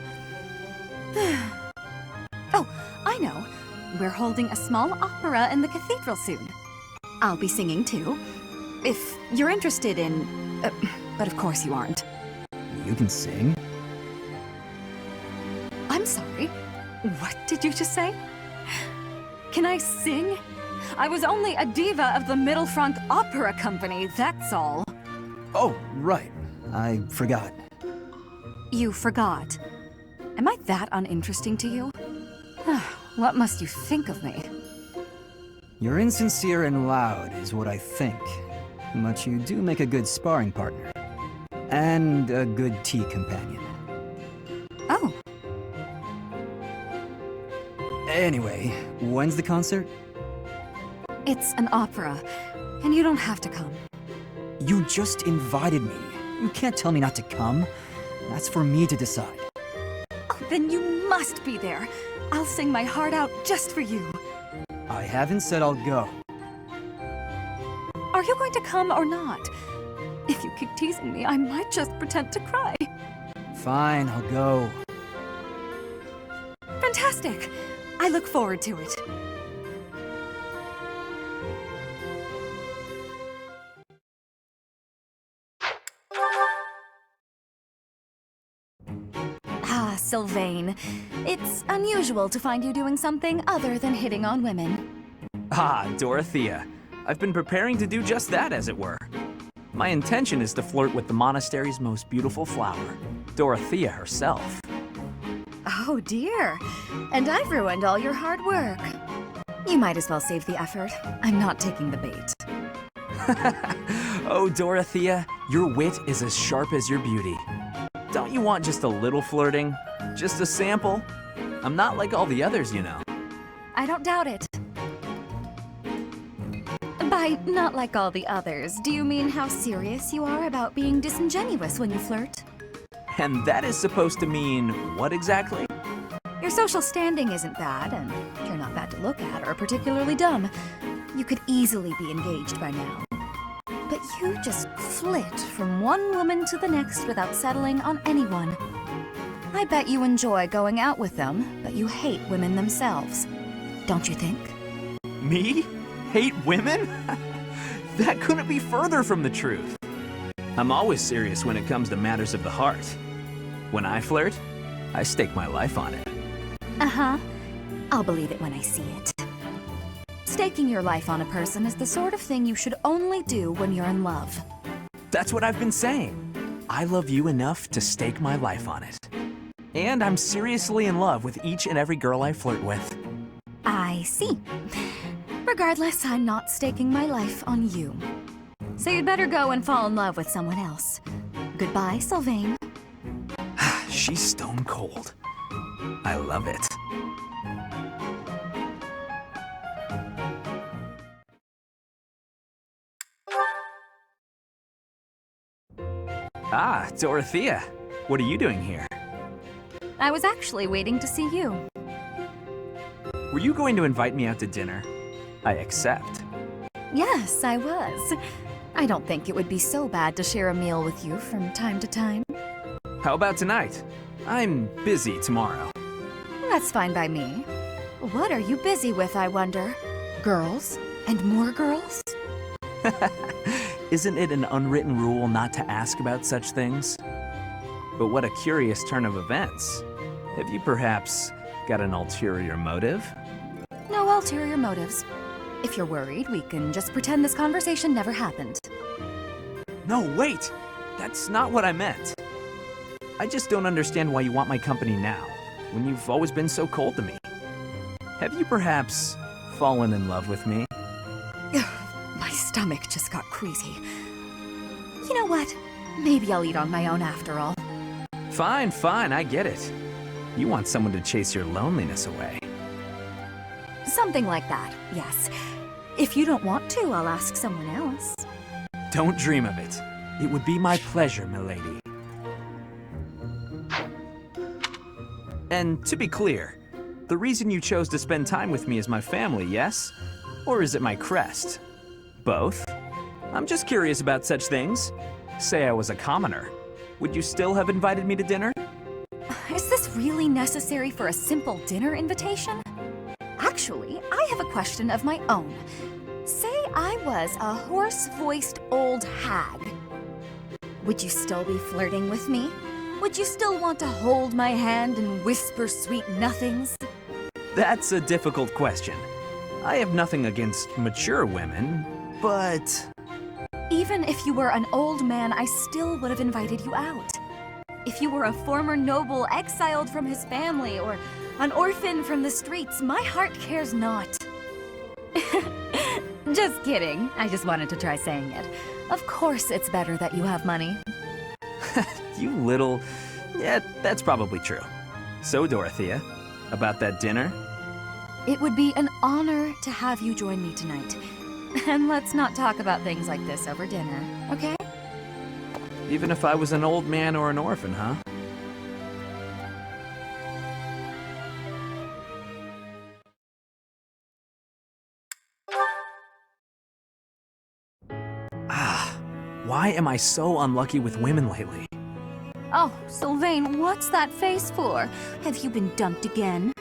Oh, I know. We're holding a small opera in the cathedral soon. I'll be singing too. If you're interested in... but of course you aren't. You can sing? I'm sorry. What did you just say? Can I sing? I was only a diva of the Middle Front Opera Company, that's all. Oh, right. I forgot. You forgot. Am I that uninteresting to you? What must you think of me? You're insincere and loud, is what I think. But you do make a good sparring partner. And a good tea companion. Oh. Anyway, when's the concert? It's an opera, and you don't have to come. You just invited me. You can't tell me not to come. That's for me to decide. Oh, then you must be there. I'll sing my heart out just for you. I haven't said I'll go. Are you going to come or not? If you keep teasing me, I might just pretend to cry. Fine, I'll go. Fantastic! I look forward to it. Sylvain. It's unusual to find you doing something other than hitting on women. Ah, Dorothea. I've been preparing to do just that, as it were. My intention is to flirt with the monastery's most beautiful flower, Dorathea herself. Oh dear. And I've ruined all your hard work. You might as well save the effort. I'm not taking the bait. Oh, Dorothea, your wit is as sharp as your beauty. Don't you want just a little flirting? Just a sample? I'm not like all the others, you know. I don't doubt it. By not like all the others, do you mean how serious you are about being disingenuous when you flirt? And that is supposed to mean what exactly? Your social standing isn't bad, and you're not bad to look at or particularly dumb. You could easily be engaged by now. But you just flit from one woman to the next without settling on anyone. I bet you enjoy going out with them, but you hate women themselves. Don't you think? Me? Hate women? That couldn't be further from the truth. I'm always serious when it comes to matters of the heart. When I flirt, I stake my life on it. Uh-huh. I'll believe it when I see it. Staking your life on a person is the sort of thing you should only do when you're in love. That's what I've been saying. I love you enough to stake my life on it. And I'm seriously in love with each and every girl I flirt with. I see. Regardless, I'm not staking my life on you. So you'd better go and fall in love with someone else. Goodbye, Sylvain. She's stone cold. I love it. Ah, Dorothea. What are you doing here? I was actually waiting to see you. Were you going to invite me out to dinner? I accept. Yes, I was. I don't think it would be so bad to share a meal with you from time to time. How about tonight? I'm busy tomorrow. That's fine by me. What are you busy with, I wonder? Girls? And more girls? Isn't it an unwritten rule not to ask about such things? But what a curious turn of events. Have you perhaps got an ulterior motive? No ulterior motives. If you're worried, we can just pretend this conversation never happened. No, wait! That's not what I meant. I just don't understand why you want my company now, when you've always been so cold to me. Have you perhaps fallen in love with me? My stomach just got queasy. You know what? Maybe I'll eat on my own after all. Fine, fine, I get it. You want someone to chase your loneliness away. Something like that, yes. If you don't want to, I'll ask someone else. Don't dream of it. It would be my pleasure, milady. And to be clear, the reason you chose to spend time with me is my family, yes? Or is it my crest? Both? I'm just curious about such things. Say I was a commoner. Would you still have invited me to dinner? Is this really necessary for a simple dinner invitation? Actually, I have a question of my own. Say I was a hoarse-voiced old hag. Would you still be flirting with me? Would you still want to hold my hand and whisper sweet nothings? That's a difficult question. I have nothing against mature women, but... Even if you were an old man, I still would have invited you out. If you were a former noble exiled from his family, or an orphan from the streets, my heart cares not. Just kidding. I just wanted to try saying it. Of course it's better that you have money. You little... Yeah, that's probably true. So, Dorothea, about that dinner? It would be an honor to have you join me tonight. And let's not talk about things like this over dinner, okay? Even if I was an old man or an orphan, huh? Why am I so unlucky with women lately? Oh, Sylvain, what's that face for? Have you been dumped again?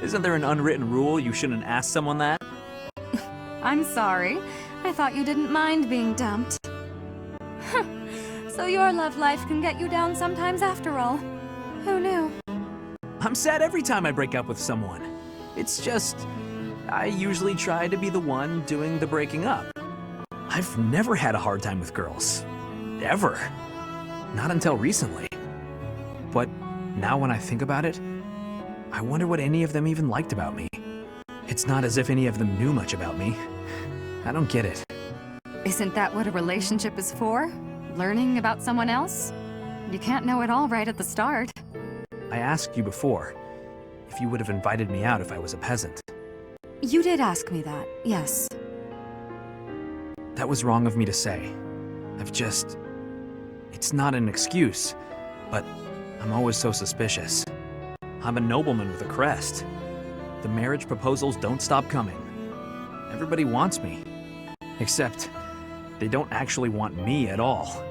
Isn't there an unwritten rule you shouldn't ask someone that? I'm sorry. I thought you didn't mind being dumped. So your love life can get you down sometimes after all. Who knew? I'm sad every time I break up with someone. It's just, I usually try to be the one doing the breaking up. I've never had a hard time with girls. Ever. Not until recently. But now when I think about it, I wonder what any of them even liked about me. It's not as if any of them knew much about me. I don't get it. Isn't that what a relationship is for? Learning about someone else? You can't know it all right at the start. I asked you before if you would have invited me out if I was a peasant. You did ask me that, yes. That was wrong of me to say. It's not an excuse, but I'm always so suspicious. I'm a nobleman with a crest. The marriage proposals don't stop coming. Everybody wants me. Except, they don't actually want me at all.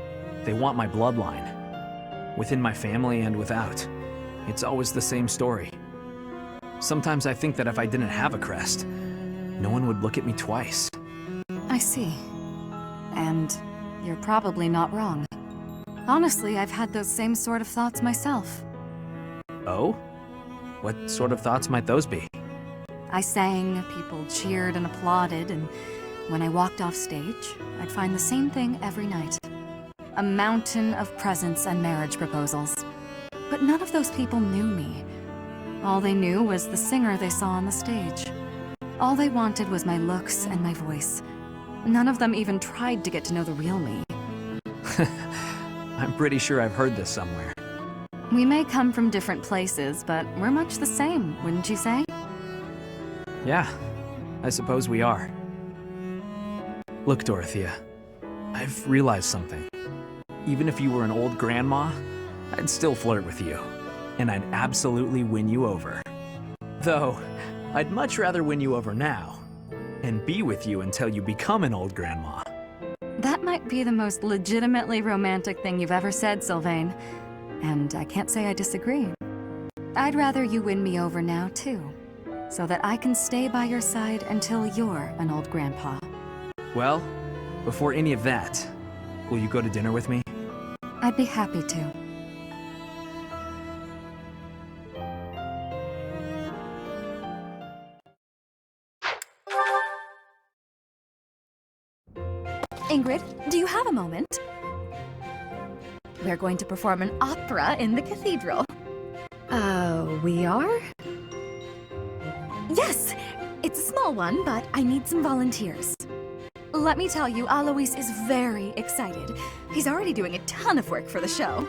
They want my bloodline. Within my family and without. It's always the same story. Sometimes I think that if I didn't have a crest, no one would look at me twice. I see. And you're probably not wrong. Honestly, I've had those same sort of thoughts myself. Oh? What sort of thoughts might those be? I sang, people cheered and applauded, and when I walked off stage, I'd find the same thing every night. A mountain of presents and marriage proposals. But none of those people knew me. All they knew was the singer they saw on the stage. All they wanted was my looks and my voice. None of them even tried to get to know the real me. I'm pretty sure I've heard this somewhere. We may come from different places, but we're much the same, wouldn't you say? Yeah, I suppose we are. Look, Dorothea, I've realized something. Even if you were an old grandma, I'd still flirt with you. And I'd absolutely win you over. Though, I'd much rather win you over now, and be with you until you become an old grandma. That might be the most legitimately romantic thing you've ever said, Sylvain. And I can't say I disagree. I'd rather you win me over now, too. So that I can stay by your side until you're an old grandpa. Well, before any of that, will you go to dinner with me? I'd be happy to. Ingrid, do you have a moment? We're going to perform an opera in the cathedral. We are? Yes! It's a small one, but I need some volunteers. Let me tell you, Alois is very excited. He's already doing a ton of work for the show.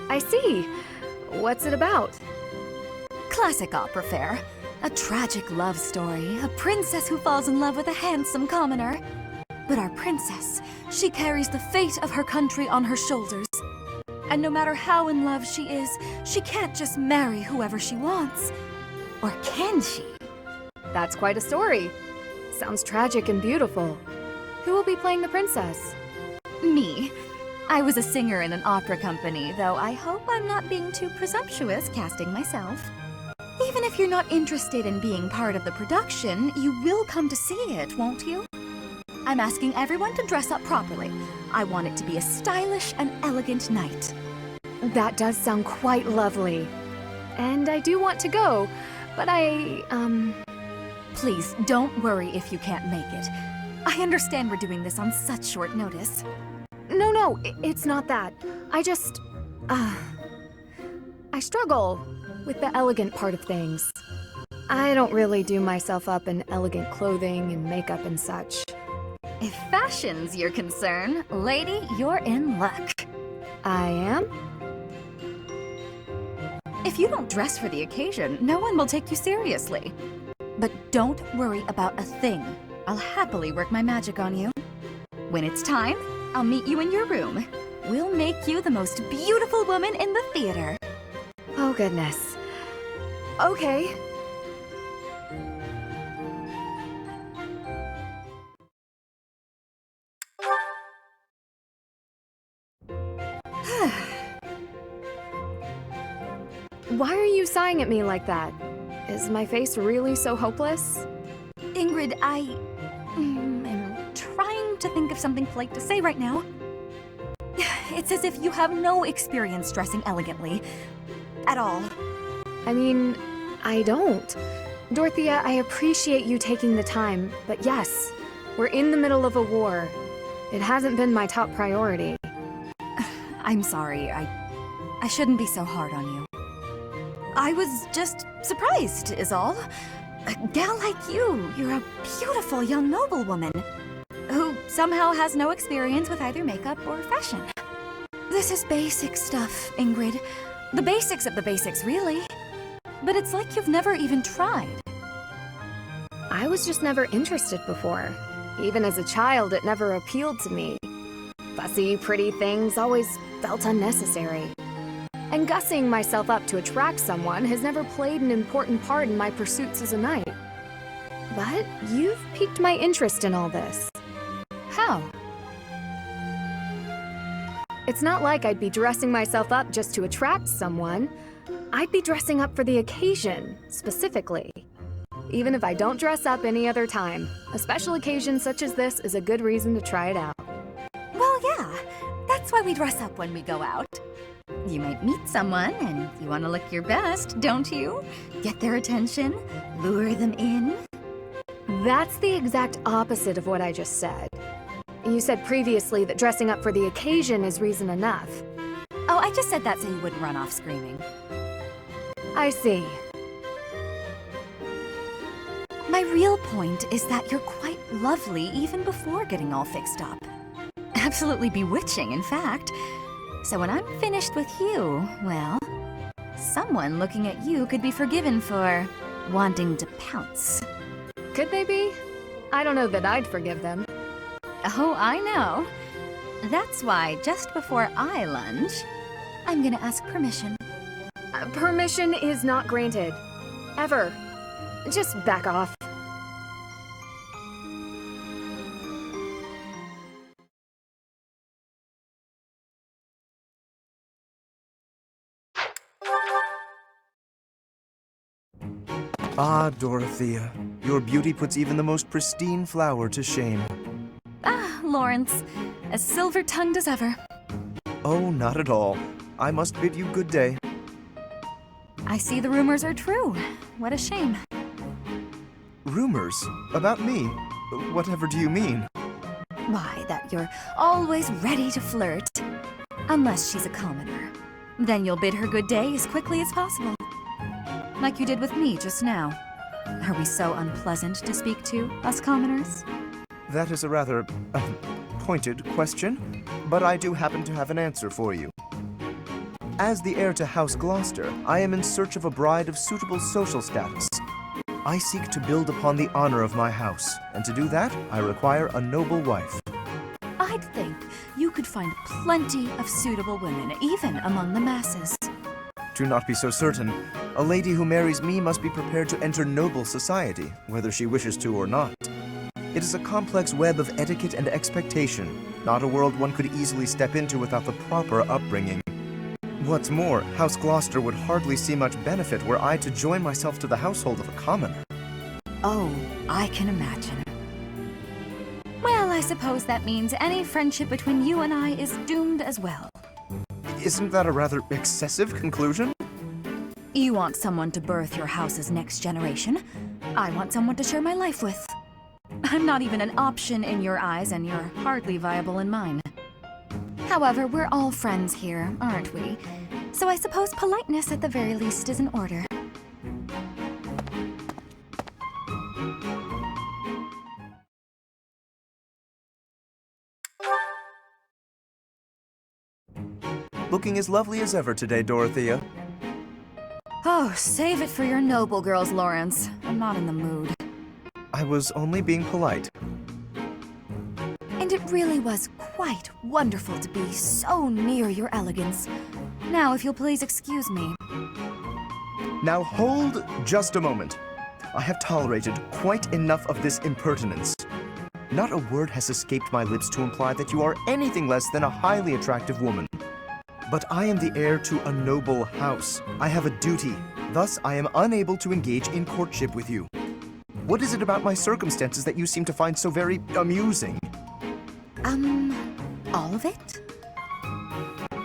I see. What's it about? Classic opera fare. A tragic love story, a princess who falls in love with a handsome commoner. But our princess, she carries the fate of her country on her shoulders. And no matter how in love she is, she can't just marry whoever she wants. Or can she? That's quite a story. Sounds tragic and beautiful. Who will be playing the princess? Me. I was a singer in an opera company, though I hope I'm not being too presumptuous casting myself. Even if you're not interested in being part of the production, you will come to see it, won't you? I'm asking everyone to dress up properly. I want it to be a stylish and elegant night. That does sound quite lovely. And I do want to go, but Please, don't worry if you can't make it. I understand we're doing this on such short notice. No, it's not that. I struggle with the elegant part of things. I don't really do myself up in elegant clothing and makeup and such. If fashion's your concern, lady, you're in luck. I am? If you don't dress for the occasion, no one will take you seriously. But don't worry about a thing. I'll happily work my magic on you. When it's time, I'll meet you in your room. We'll make you the most beautiful woman in the theater. Oh, goodness. Okay. Why are you sighing at me like that? Is my face really so hopeless? Ingrid, I am trying to think of something polite to say right now. It's as if you have no experience dressing elegantly. at all. I mean, I don't. Dorothea, I appreciate you taking the time, but yes, we're in the middle of a war. It hasn't been my top priority. I'm sorry, I shouldn't be so hard on you. I was just surprised, is all. A gal like you're a beautiful young noblewoman who somehow has no experience with either makeup or fashion. This is basic stuff, Ingrid. The basics of the basics, really. But it's like you've never even tried. I was just never interested before. Even as a child, it never appealed to me. Fussy, pretty things always felt unnecessary. And gussying myself up to attract someone has never played an important part in my pursuits as a knight. But you've piqued my interest in all this. How? It's not like I'd be dressing myself up just to attract someone. I'd be dressing up for the occasion, specifically. Even if I don't dress up any other time, a special occasion such as this is a good reason to try it out. Well, yeah, that's why we dress up when we go out. You might meet someone and you want to look your best, don't you? Get their attention, lure them in. That's the exact opposite of what I just said. You said previously that dressing up for the occasion is reason enough. Oh, I just said that so you wouldn't run off screaming. I see. My real point is that you're quite lovely even before getting all fixed up. Absolutely bewitching, in fact. So when I'm finished with you, well, someone looking at you could be forgiven for wanting to pounce. Could they be? I don't know that I'd forgive them. Oh, I know. That's why just before I lunge, I'm gonna ask permission. Permission is not granted. Ever. Just back off. Ah, Dorothea, your beauty puts even the most pristine flower to shame. Ah, Lawrence, as silver-tongued as ever. Oh, not at all. I must bid you good day. I see the rumors are true. What a shame. Rumors? About me? Whatever do you mean? Why, that you're always ready to flirt. Unless she's a commoner. Then you'll bid her good day as quickly as possible. Like you did with me just now. Are we so unpleasant to speak to, us commoners? That is a rather pointed question, but I do happen to have an answer for you. As the heir to House Gloucester, I am in search of a bride of suitable social status. I seek to build upon the honor of my house, and to do that, I require a noble wife. I'd think you could find plenty of suitable women, even among the masses. Do not be so certain. A lady who marries me must be prepared to enter noble society, whether she wishes to or not. It is a complex web of etiquette and expectation, not a world one could easily step into without the proper upbringing. What's more, House Gloucester would hardly see much benefit were I to join myself to the household of a commoner. Oh, I can imagine. Well, I suppose that means any friendship between you and I is doomed as well. Isn't that a rather excessive conclusion? You want someone to birth your house's next generation. I want someone to share my life with. I'm not even an option in your eyes, and you're hardly viable in mine. However, we're all friends here, aren't we? So I suppose politeness at the very least is in order. Looking as lovely as ever today, Dorothea. Oh, save it for your noble girls, Lawrence. I'm not in the mood. I was only being polite. And it really was quite wonderful to be so near your elegance. Now, if you'll please excuse me. Now hold just a moment. I have tolerated quite enough of this impertinence. Not a word has escaped my lips to imply that you are anything less than a highly attractive woman. But I am the heir to a noble house. I have a duty. Thus, I am unable to engage in courtship with you. What is it about my circumstances that you seem to find so very amusing? All of it?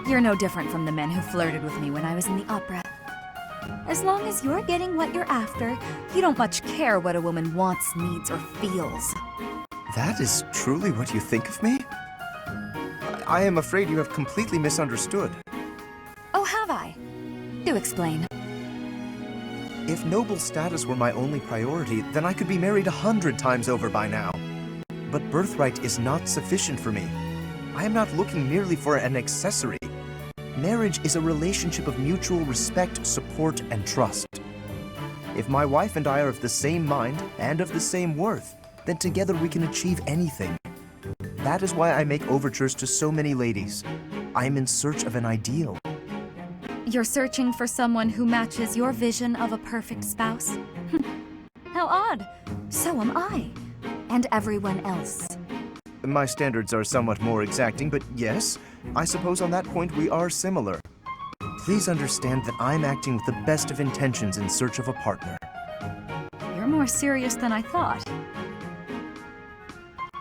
You're no different from the men who flirted with me when I was in the opera. As long as you're getting what you're after, you don't much care what a woman wants, needs, or feels. That is truly what you think of me? I am afraid you have completely misunderstood. Oh, have I? Do explain. If noble status were my only priority, then I could be married 100 times over by now. But birthright is not sufficient for me. I am not looking merely for an accessory. Marriage is a relationship of mutual respect, support, and trust. If my wife and I are of the same mind and of the same worth, then together we can achieve anything. That is why I make overtures to so many ladies. I am in search of an ideal. You're searching for someone who matches your vision of a perfect spouse? How odd. So am I. And everyone else. My standards are somewhat more exacting, but yes, I suppose on that point we are similar. Please understand that I'm acting with the best of intentions in search of a partner. You're more serious than I thought.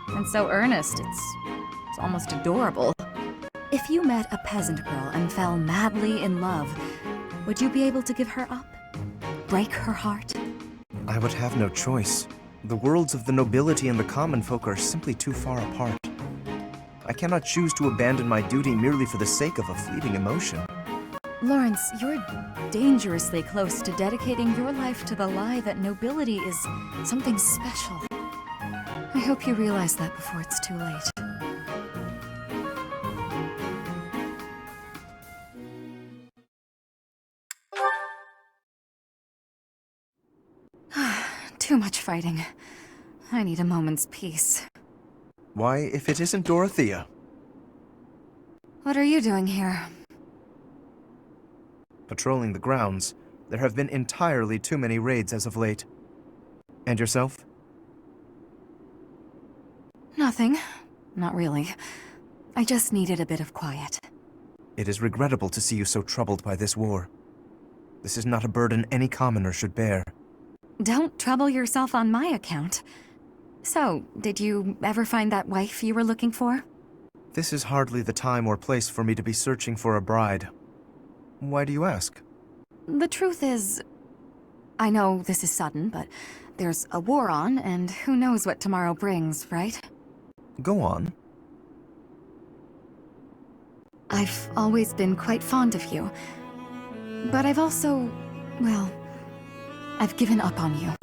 And so earnest, it's almost adorable. If you met a peasant girl and fell madly in love, would you be able to give her up? Break her heart? I would have no choice. The worlds of the nobility and the common folk are simply too far apart. I cannot choose to abandon my duty merely for the sake of a fleeting emotion. Lawrence, you're dangerously close to dedicating your life to the lie that nobility is something special. I hope you realize that before it's too late. Too much fighting. I need a moment's peace. Why, if it isn't Dorathea? What are you doing here? Patrolling the grounds. There have been entirely too many raids as of late. And yourself? Nothing. Not really. I just needed a bit of quiet. It is regrettable to see you so troubled by this war. This is not a burden any commoner should bear. Don't trouble yourself on my account. So, did you ever find that wife you were looking for? This is hardly the time or place for me to be searching for a bride. Why do you ask? The truth is, I know this is sudden, but there's a war on, and who knows what tomorrow brings, right? Go on. I've always been quite fond of you. But I've also, well, I've given up on you.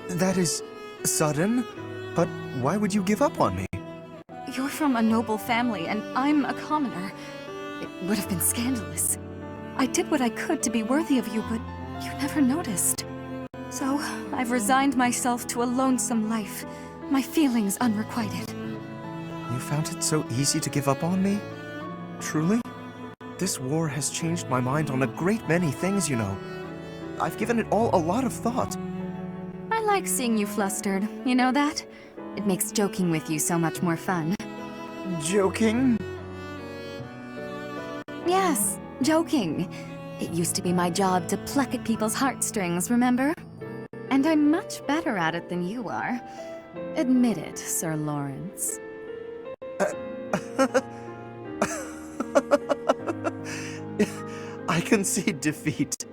That is sudden? But why would you give up on me? You're from a noble family, and I'm a commoner. It would have been scandalous. I did what I could to be worthy of you, but you never noticed. So, I've resigned myself to a lonesome life, my feelings unrequited. You found it so easy to give up on me? Truly? This war has changed my mind on a great many things, you know. I've given it all a lot of thought. I like seeing you flustered, you know that? It makes joking with you so much more fun. Joking? Yes, joking. It used to be my job to pluck at people's heartstrings, remember? And I'm much better at it than you are. Admit it, Sir Lawrence. I concede defeat.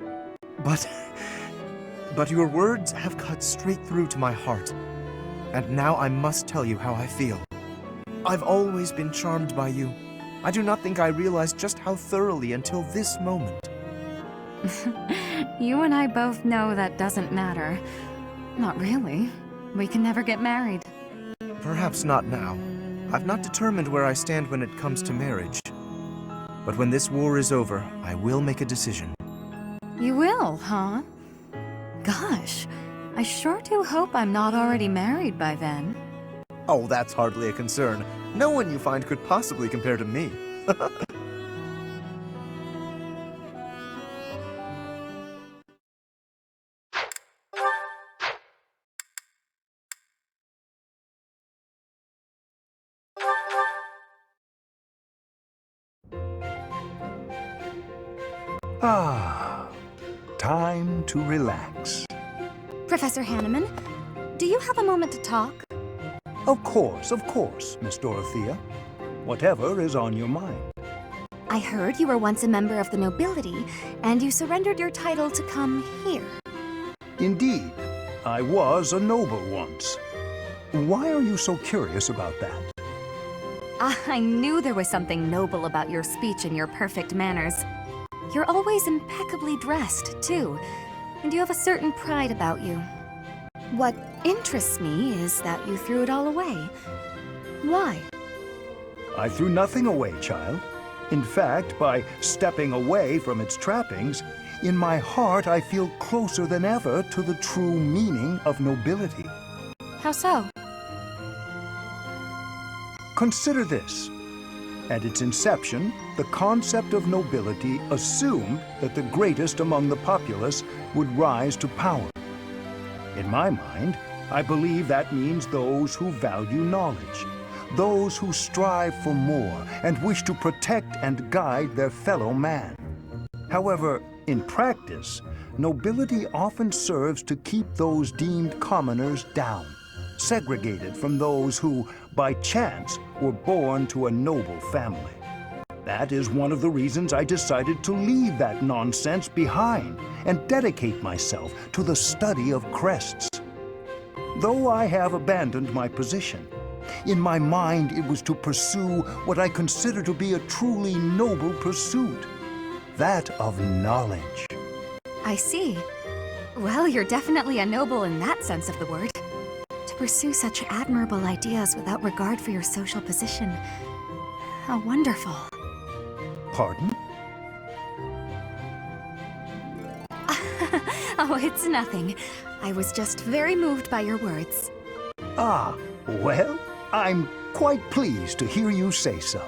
But your words have cut straight through to my heart. And now I must tell you how I feel. I've always been charmed by you. I do not think I realized just how thoroughly until this moment. You and I both know that doesn't matter. Not really. We can never get married. Perhaps not now. I've not determined where I stand when it comes to marriage. But when this war is over, I will make a decision. You will, huh? Gosh, I sure do hope I'm not already married by then. Oh, that's hardly a concern. No one you find could possibly compare to me. Ah, time to relax. Professor Hanneman, do you have a moment to talk? Of course, Miss Dorathea. Whatever is on your mind. I heard you were once a member of the nobility, and you surrendered your title to come here. Indeed, I was a noble once. Why are you so curious about that? I knew there was something noble about your speech and your perfect manners. You're always impeccably dressed, too, and you have a certain pride about you. What interests me is that you threw it all away. Why? I threw nothing away, child. In fact, by stepping away from its trappings, in my heart I feel closer than ever to the true meaning of nobility. How so? Consider this. At its inception, the concept of nobility assumed that the greatest among the populace would rise to power. In my mind, I believe that means those who value knowledge, those who strive for more and wish to protect and guide their fellow man. However, in practice, nobility often serves to keep those deemed commoners down, segregated from those who, by chance, were born to a noble family. That is one of the reasons I decided to leave that nonsense behind and dedicate myself to the study of crests. Though I have abandoned my position, in my mind it was to pursue what I consider to be a truly noble pursuit, that of knowledge. I see. Well, you're definitely a noble in that sense of the word. To pursue such admirable ideas without regard for your social position. How wonderful. Pardon? Oh, it's nothing. I was just very moved by your words. Ah, well, I'm quite pleased to hear you say so.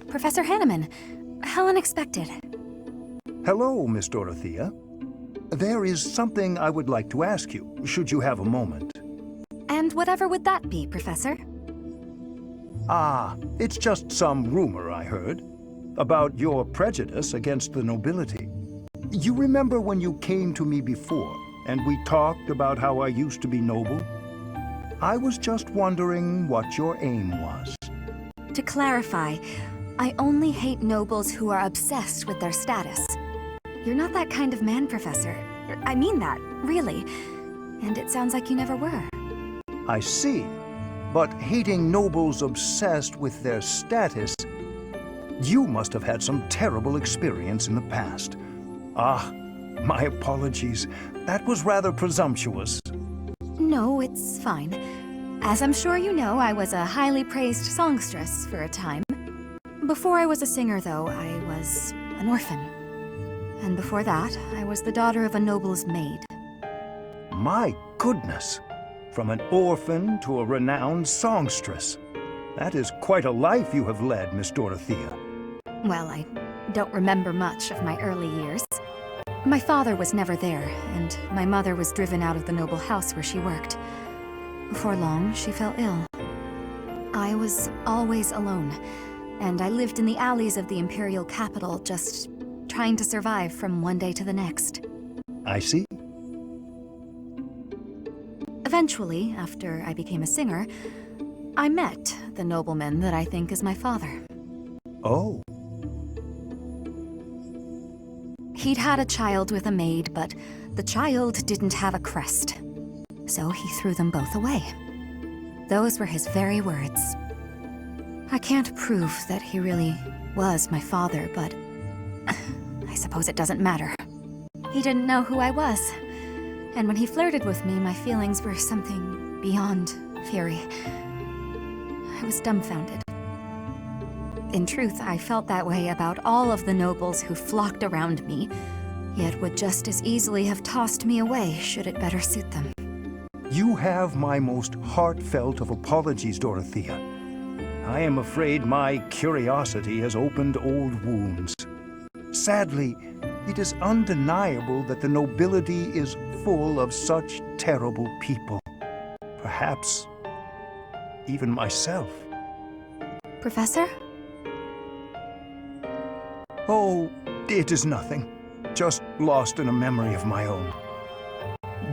Professor Hanneman, how unexpected. Hello, Miss Dorathea. There is something I would like to ask you, should you have a moment. And whatever would that be, Professor? Ah, it's just some rumor I heard about your prejudice against the nobility. You remember when you came to me before and we talked about how I used to be noble? I was just wondering what your aim was. To clarify, I only hate nobles who are obsessed with their status. You're not that kind of man, Professor. I mean that, really. And it sounds like you never were. I see. But hating nobles obsessed with their status, you must have had some terrible experience in the past. Ah, my apologies. That was rather presumptuous. No, it's fine. As I'm sure you know, I was a highly praised songstress for a time. Before I was a singer, though, I was an orphan. And before that, I was the daughter of a noble's maid. My goodness! From an orphan to a renowned songstress. That is quite a life you have led, Miss Dorathea. Well, I don't remember much of my early years. My father was never there, and my mother was driven out of the noble house where she worked. Before long, she fell ill. I was always alone, and I lived in the alleys of the imperial capital, just trying to survive from one day to the next. I see. Eventually, after I became a singer, I met the nobleman that I think is my father. Oh. He'd had a child with a maid, but the child didn't have a crest. So he threw them both away. Those were his very words. I can't prove that he really was my father, but I suppose it doesn't matter. He didn't know who I was. And when he flirted with me, my feelings were something beyond fury. I was dumbfounded. In truth, I felt that way about all of the nobles who flocked around me, yet would just as easily have tossed me away should it better suit them. You have my most heartfelt of apologies, Dorathea. I am afraid my curiosity has opened old wounds. Sadly, it is undeniable that the nobility is full of such terrible people. Perhaps even myself. Professor? Oh, it is nothing. Just lost in a memory of my own.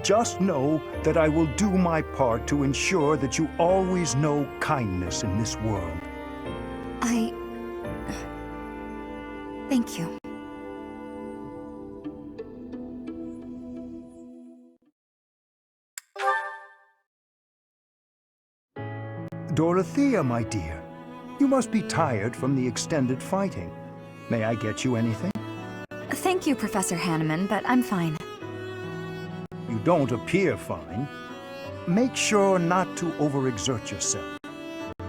Just know that I will do my part to ensure that you always know kindness in this world. Thank you. Dorathea, my dear, you must be tired from the extended fighting. May I get you anything? Thank you, Professor Hanneman, but I'm fine. You don't appear fine. Make sure not to overexert yourself.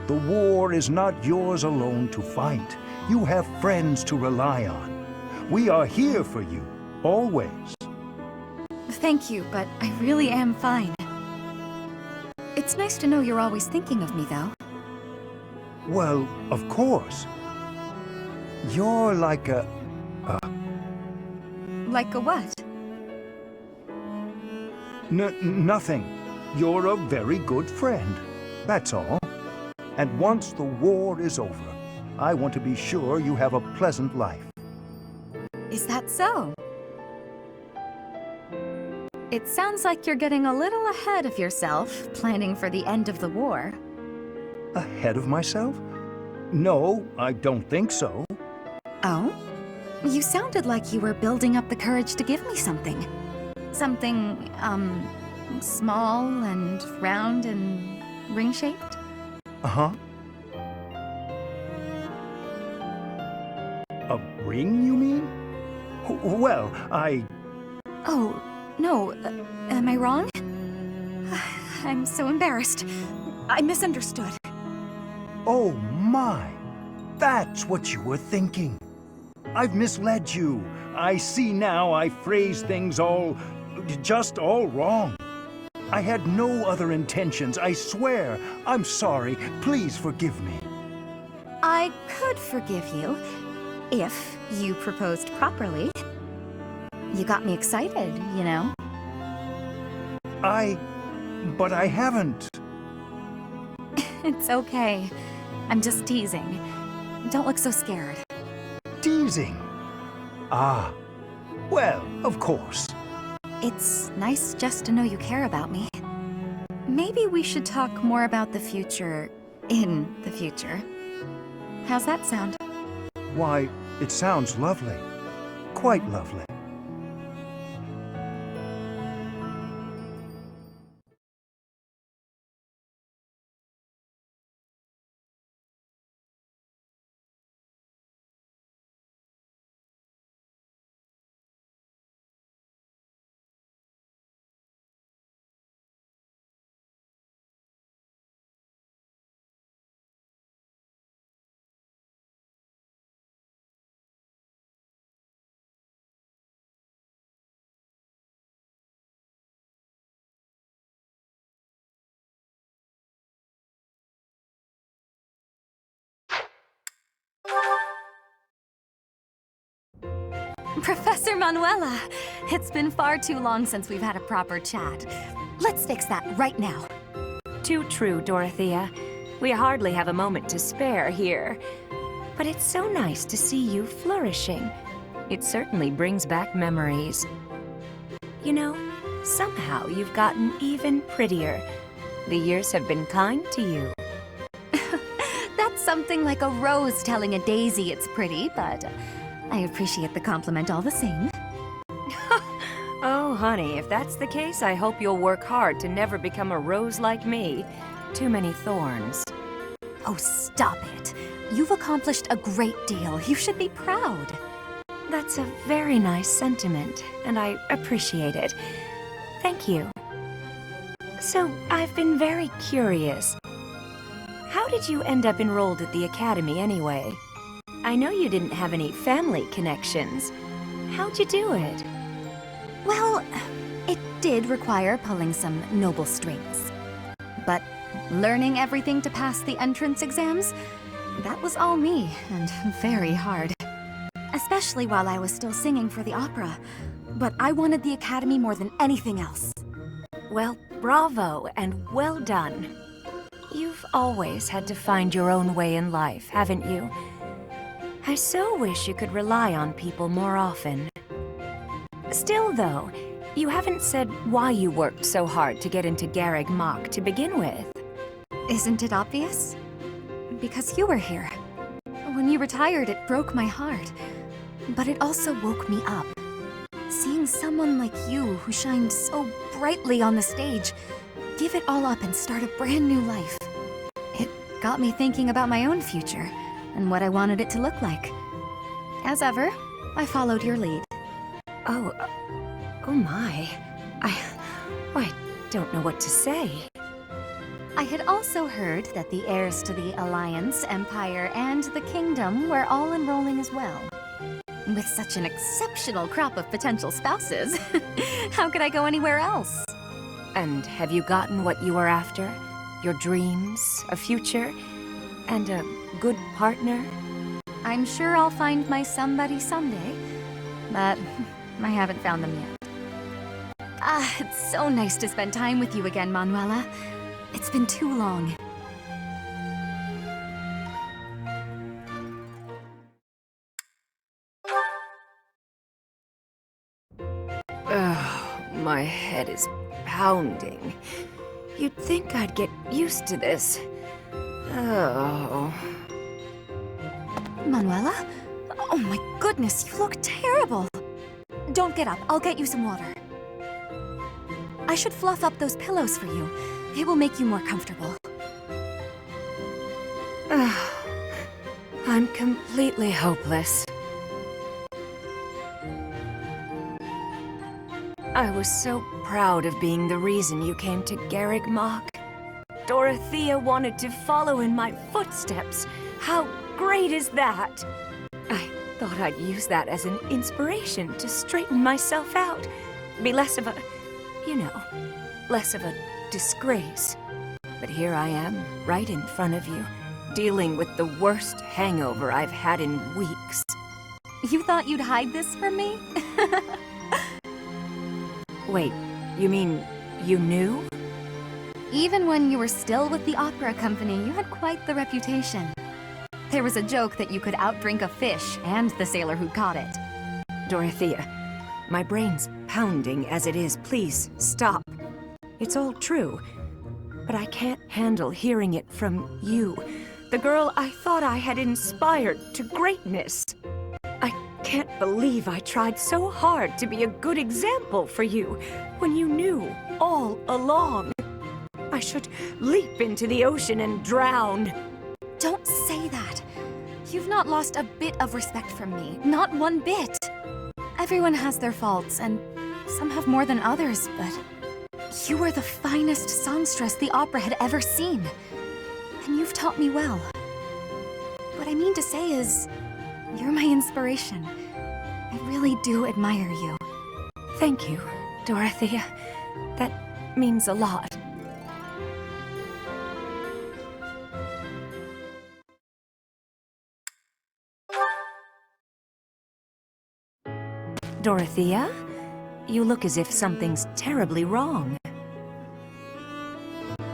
The war is not yours alone to fight. You have friends to rely on. We are here for you, always. Thank you, but I really am fine. It's nice to know you're always thinking of me, though. Well, of course. You're like a... Like a what? Nothing. You're a very good friend. That's all. And once the war is over, I want to be sure you have a pleasant life. Is that so? It sounds like you're getting a little ahead of yourself, planning for the end of the war. Ahead of myself? No, I don't think so. Oh? You sounded like you were building up the courage to give me something. Something, small and round and ring-shaped? Uh-huh. A ring, you mean? Well, Oh, no. Am I wrong? I'm so embarrassed. I misunderstood. Oh my! That's what you were thinking. I've misled you. I see now I phrased things all wrong. I had no other intentions, I swear. I'm sorry. Please forgive me. I could forgive you if you proposed properly. You got me excited, you know? But I haven't. It's okay. I'm just teasing. Don't look so scared. Teasing? Ah, well, of course. It's nice just to know you care about me. Maybe we should talk more about the future in the future. How's that sound? Why, it sounds lovely. Quite lovely. Professor Manuela! It's been far too long since we've had a proper chat. Let's fix that right now. Too true, Dorothea. We hardly have a moment to spare here. But it's so nice to see you flourishing. It certainly brings back memories. You know, somehow you've gotten even prettier. The years have been kind to you. That's something like a rose telling a daisy it's pretty, but I appreciate the compliment all the same. Oh, honey, if that's the case, I hope you'll work hard to never become a rose like me. Too many thorns. Oh, stop it. You've accomplished a great deal. You should be proud. That's a very nice sentiment, and I appreciate it. Thank you. So, I've been very curious. How did you end up enrolled at the academy anyway? I know you didn't have any family connections. How'd you do it? Well, it did require pulling some noble strings. But learning everything to pass the entrance exams, that was all me, and very hard. Especially while I was still singing for the opera. But I wanted the academy more than anything else. Well, bravo, and well done. You've always had to find your own way in life, haven't you? I so wish you could rely on people more often. Still, though, you haven't said why you worked so hard to get into Garreg Mach to begin with. Isn't it obvious? Because you were here. When you retired, it broke my heart. But it also woke me up. Seeing someone like you, who shined so brightly on the stage, give it all up and start a brand new life. It got me thinking about my own future, and what I wanted it to look like. As ever, I followed your lead. Oh my. I don't know what to say. I had also heard that the heirs to the Alliance, Empire, and the Kingdom were all enrolling as well. With such an exceptional crop of potential spouses, how could I go anywhere else? And have you gotten what you were after? Your dreams, a future, and a good partner? I'm sure I'll find my somebody someday, but I haven't found them yet. Ah, it's so nice to spend time with you again, Manuela. It's been too long. My head is pounding. You'd think I'd get used to this. Oh. Manuela? Oh my goodness, you look terrible. Don't get up, I'll get you some water. I should fluff up those pillows for you. It will make you more comfortable. I'm completely hopeless. I was so proud of being the reason you came to Garreg Mach. Dorathea wanted to follow in my footsteps. How great is that? I thought I'd use that as an inspiration to straighten myself out. Be less of a, less of a disgrace. But here I am, right in front of you, dealing with the worst hangover I've had in weeks. You thought you'd hide this from me? Wait, you mean you knew? Even when you were still with the opera company, you had quite the reputation. There was a joke that you could outdrink a fish and the sailor who caught it. Dorathea, my brain's pounding as it is. Please, stop. It's all true. But I can't handle hearing it from you, the girl I thought I had inspired to greatness. I can't believe I tried so hard to be a good example for you when you knew all along. I should leap into the ocean and drown. Don't say that. You've not lost a bit of respect from me, not one bit. Everyone has their faults, and some have more than others, but you were the finest songstress the opera had ever seen. And you've taught me well. What I mean to say is, you're my inspiration. I really do admire you. Thank you, Dorathea. That means a lot. Dorathea? You look as if something's terribly wrong.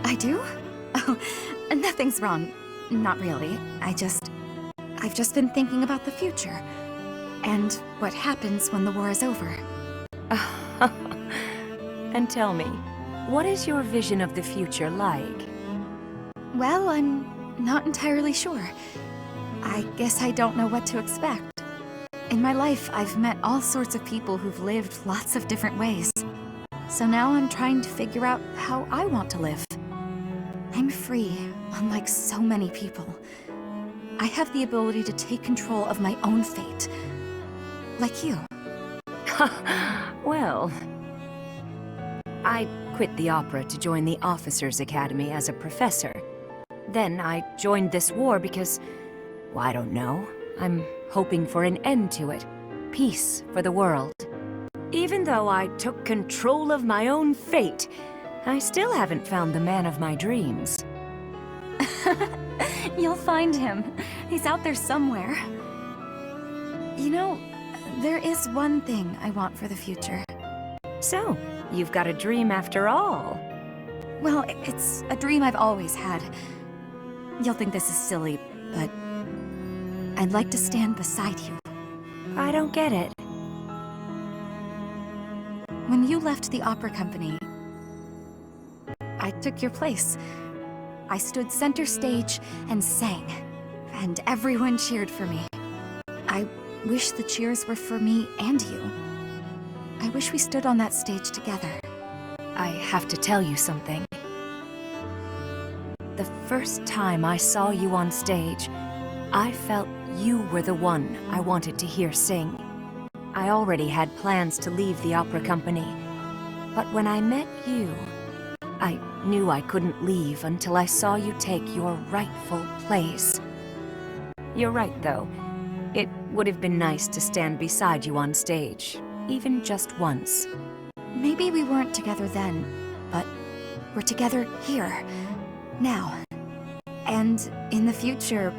I do? Oh, nothing's wrong. Not really. I've just been thinking about the future. And what happens when the war is over. And tell me, what is your vision of the future like? Well, I'm not entirely sure. I guess I don't know what to expect. In my life, I've met all sorts of people who've lived lots of different ways. So now I'm trying to figure out how I want to live. I'm free, unlike so many people. I have the ability to take control of my own fate. Like you. Well, I quit the opera to join the Officers' Academy as a professor. Then I joined this war because, well, I don't know. I'm hoping for an end to it. Peace for the world. Even though I took control of my own fate, I still haven't found the man of my dreams. You'll find him. He's out there somewhere. You know, there is one thing I want for the future. So, you've got a dream after all. Well, it's a dream I've always had. You'll think this is silly, but I'd like to stand beside you. I don't get it. When you left the opera company, I took your place. I stood center stage and sang, and everyone cheered for me. I wish the cheers were for me and you. I wish we stood on that stage together. I have to tell you something. The first time I saw you on stage, I felt you were the one I wanted to hear sing. I already had plans to leave the opera company, but when I met you, I knew I couldn't leave until I saw you take your rightful place. You're right, though. It would have been nice to stand beside you on stage, even just once. Maybe we weren't together then, but we're together here, now. And in the future,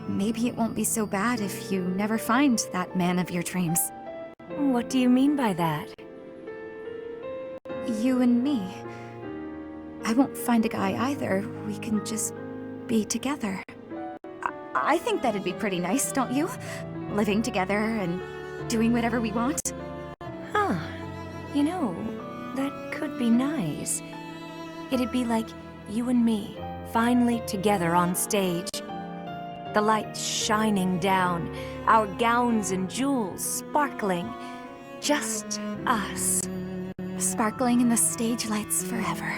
maybe it won't be so bad if you never find that man of your dreams. What do you mean by that? You and me. I won't find a guy either. We can just be together. I think that'd be pretty nice, don't you? Living together and doing whatever we want. Huh. You know, that could be nice. It'd be like you and me, finally together on stage. The lights shining down, our gowns and jewels sparkling. Just us. Sparkling in the stage lights forever.